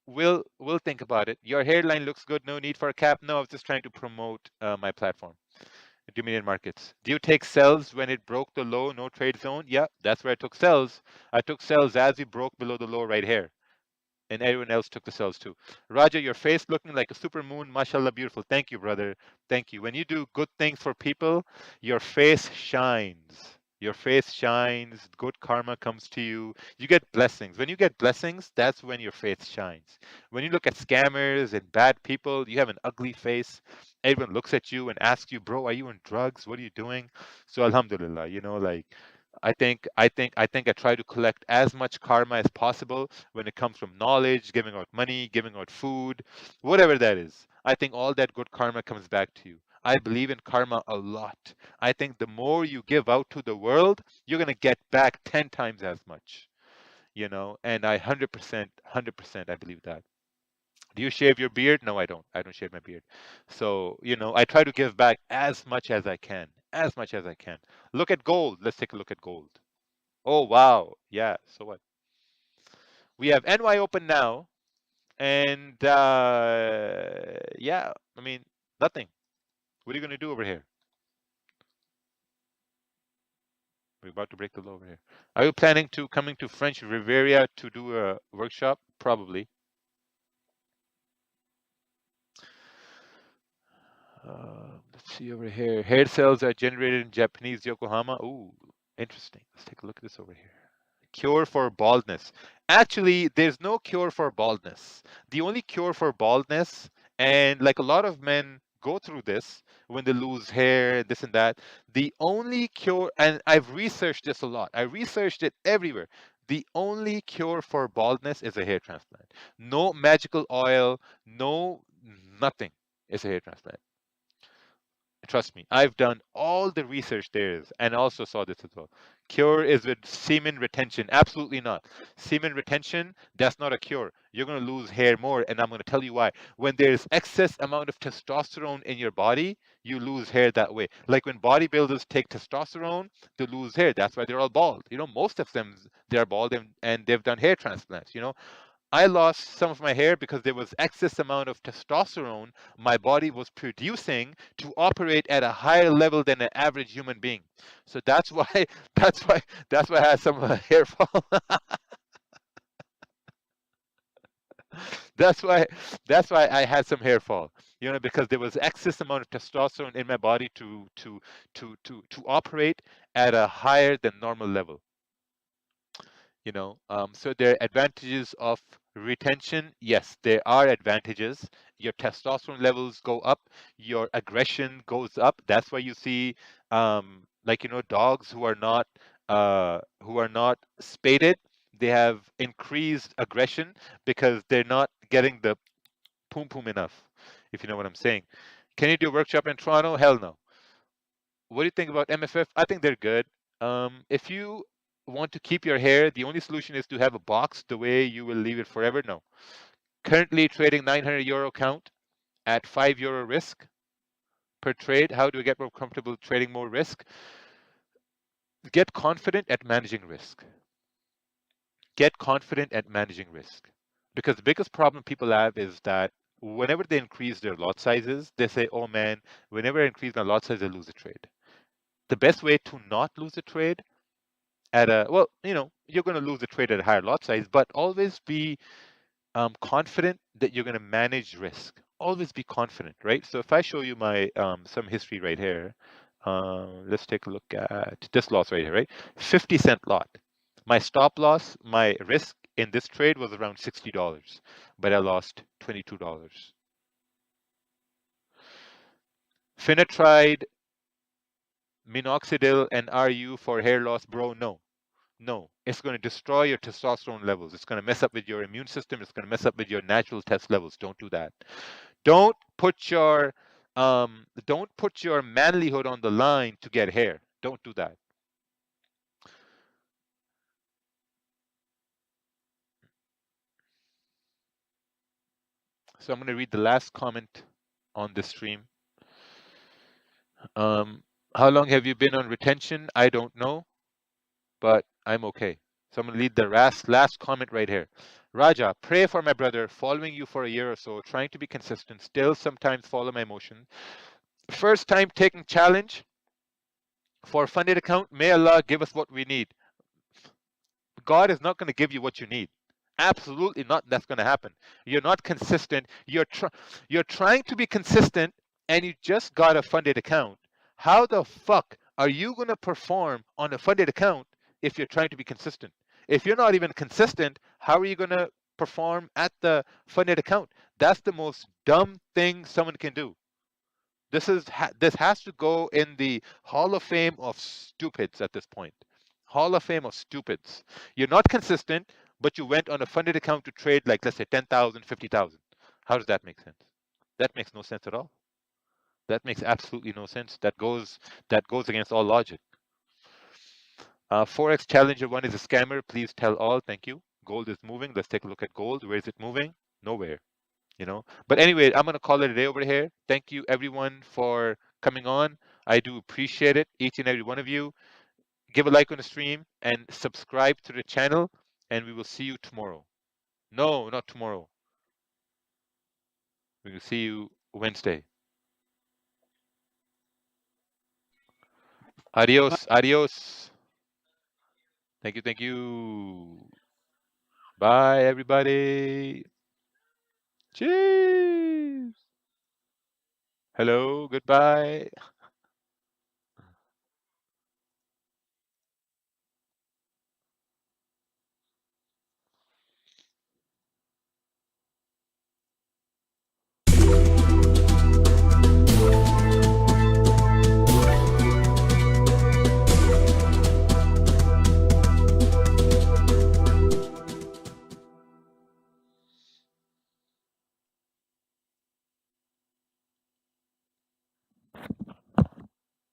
We'll think about it. Your hairline looks good. No need for a cap. No, I was just trying to promote my platform, Dominion Markets. Do you take sells when it broke the low, no trade zone? Yeah, that's where I took sells. I took sells as we broke below the low right here. And everyone else took the cells too. Raja, your face looking like a super moon. Mashallah, beautiful. Thank you, brother. Thank you. When you do good things for people, your face shines. Your face shines. Good karma comes to you. You get blessings. When you get blessings, that's when your face shines. When you look at scammers and bad people, you have an ugly face. Everyone looks at you and asks you, bro, are you on drugs? What are you doing? So alhamdulillah, like I try to collect as much karma as possible when it comes from knowledge, giving out money, giving out food, whatever that is. I think all that good karma comes back to you. I believe in karma a lot. I think the more you give out to the world, you're going to get back 10 times as much, and I 100%, I believe that. Do you shave your beard? No, I don't. I don't shave my beard. So, I try to give back as much as I can, as much as I can. Look at gold. Let's take a look at gold. Oh, wow. Yeah. So what? We have NY open now. And yeah, I mean, nothing. What are you going to do over here? We're about to break the law over here. Are you planning to coming to French Riviera to do a workshop? Probably. Let's see over here. Hair cells are generated in Japanese Yokohama. Ooh, interesting. Let's take a look at this over here. Cure for baldness. Actually, there's no cure for baldness. The only cure for baldness, and like a lot of men go through this when they lose hair, this and that, the only cure, and I've researched this a lot, I researched it everywhere. The only cure for baldness is a hair transplant. No magical oil, no nothing. It's a hair transplant. Trust me, I've done all the research there is and also saw this as well. Cure is with semen retention. Absolutely not. Semen retention, that's not a cure. You're going to lose hair more, and I'm going to tell you why. When there's excess amount of testosterone in your body, you lose hair that way. Like when bodybuilders take testosterone to lose hair, that's why they're all bald. Most of them, they're bald and they've done hair transplants. I lost some of my hair because there was excess amount of testosterone my body was producing to operate at a higher level than an average human being. So that's why that's why I had some hair fall. that's why that's why I had some hair fall. Because there was excess amount of testosterone in my body to operate at a higher than normal level. So there are advantages of retention. Yes, there are advantages. Your testosterone levels go up, your aggression goes up. That's why you see like dogs who are not spaded, they have increased aggression because they're not getting the poom poom enough, if you know what I'm saying. Can you do a workshop in Toronto? Hell no. What do you think about MFF? I think they're good. If you want to keep your hair, the only solution is to have a box the way you will leave it forever. No. Currently trading 900 euro count at 5 euro risk per trade. How do we get more comfortable trading more risk? Get confident at managing risk. Get confident at managing risk. Because the biggest problem people have is that whenever they increase their lot sizes, they say, oh man, whenever I increase my lot size, I lose a trade. The best way to not lose a trade you're going to lose a trade at a higher lot size, but always be confident that you're going to manage risk. Always be confident, right? So if I show you my some history right here, let's take a look at this loss right here, right? 50-cent lot. My stop loss, my risk in this trade was around $60, but I lost $22. Finatride, minoxidil, and RU for hair loss, bro, no. No, it's going to destroy your testosterone levels. It's going to mess up with your immune system. It's going to mess up with your natural test levels. Don't do that. Don't put your manlyhood on the line to get hair. Don't do that. So I'm going to read the last comment on this stream. How long have you been on retention? I don't know, but I'm okay. So I'm going to lead the last comment right here. Raja, pray for my brother, following you for a year or so, trying to be consistent, still sometimes follow my emotion. First time taking challenge for funded account. May Allah give us what we need. God is not going to give you what you need. Absolutely not. That's going to happen. You're not consistent. You're trying to be consistent, and you just got a funded account. How the fuck are you going to perform on a funded account if you're trying to be consistent? If you're not even consistent, how are you going to perform at the funded account? That's the most dumb thing someone can do. This has to go in the Hall of Fame of stupids at this point. Hall of Fame of stupids. You're not consistent, but you went on a funded account to trade like, let's say 10,000, 50,000. How does that make sense? That makes no sense at all. That makes absolutely no sense. That goes against all logic. Forex Challenger 1 is a scammer. Please tell all. Thank you. Gold is moving. Let's take a look at gold. Where is it moving? Nowhere. But anyway, I'm gonna call it a day over here. Thank you everyone for coming on. I do appreciate it, each and every one of you. Give a like on the stream and subscribe to the channel, and we will see you tomorrow. No, not tomorrow. We will see you Wednesday. Adios, adios. Thank you, thank you. Bye, everybody. Cheers. Hello, goodbye.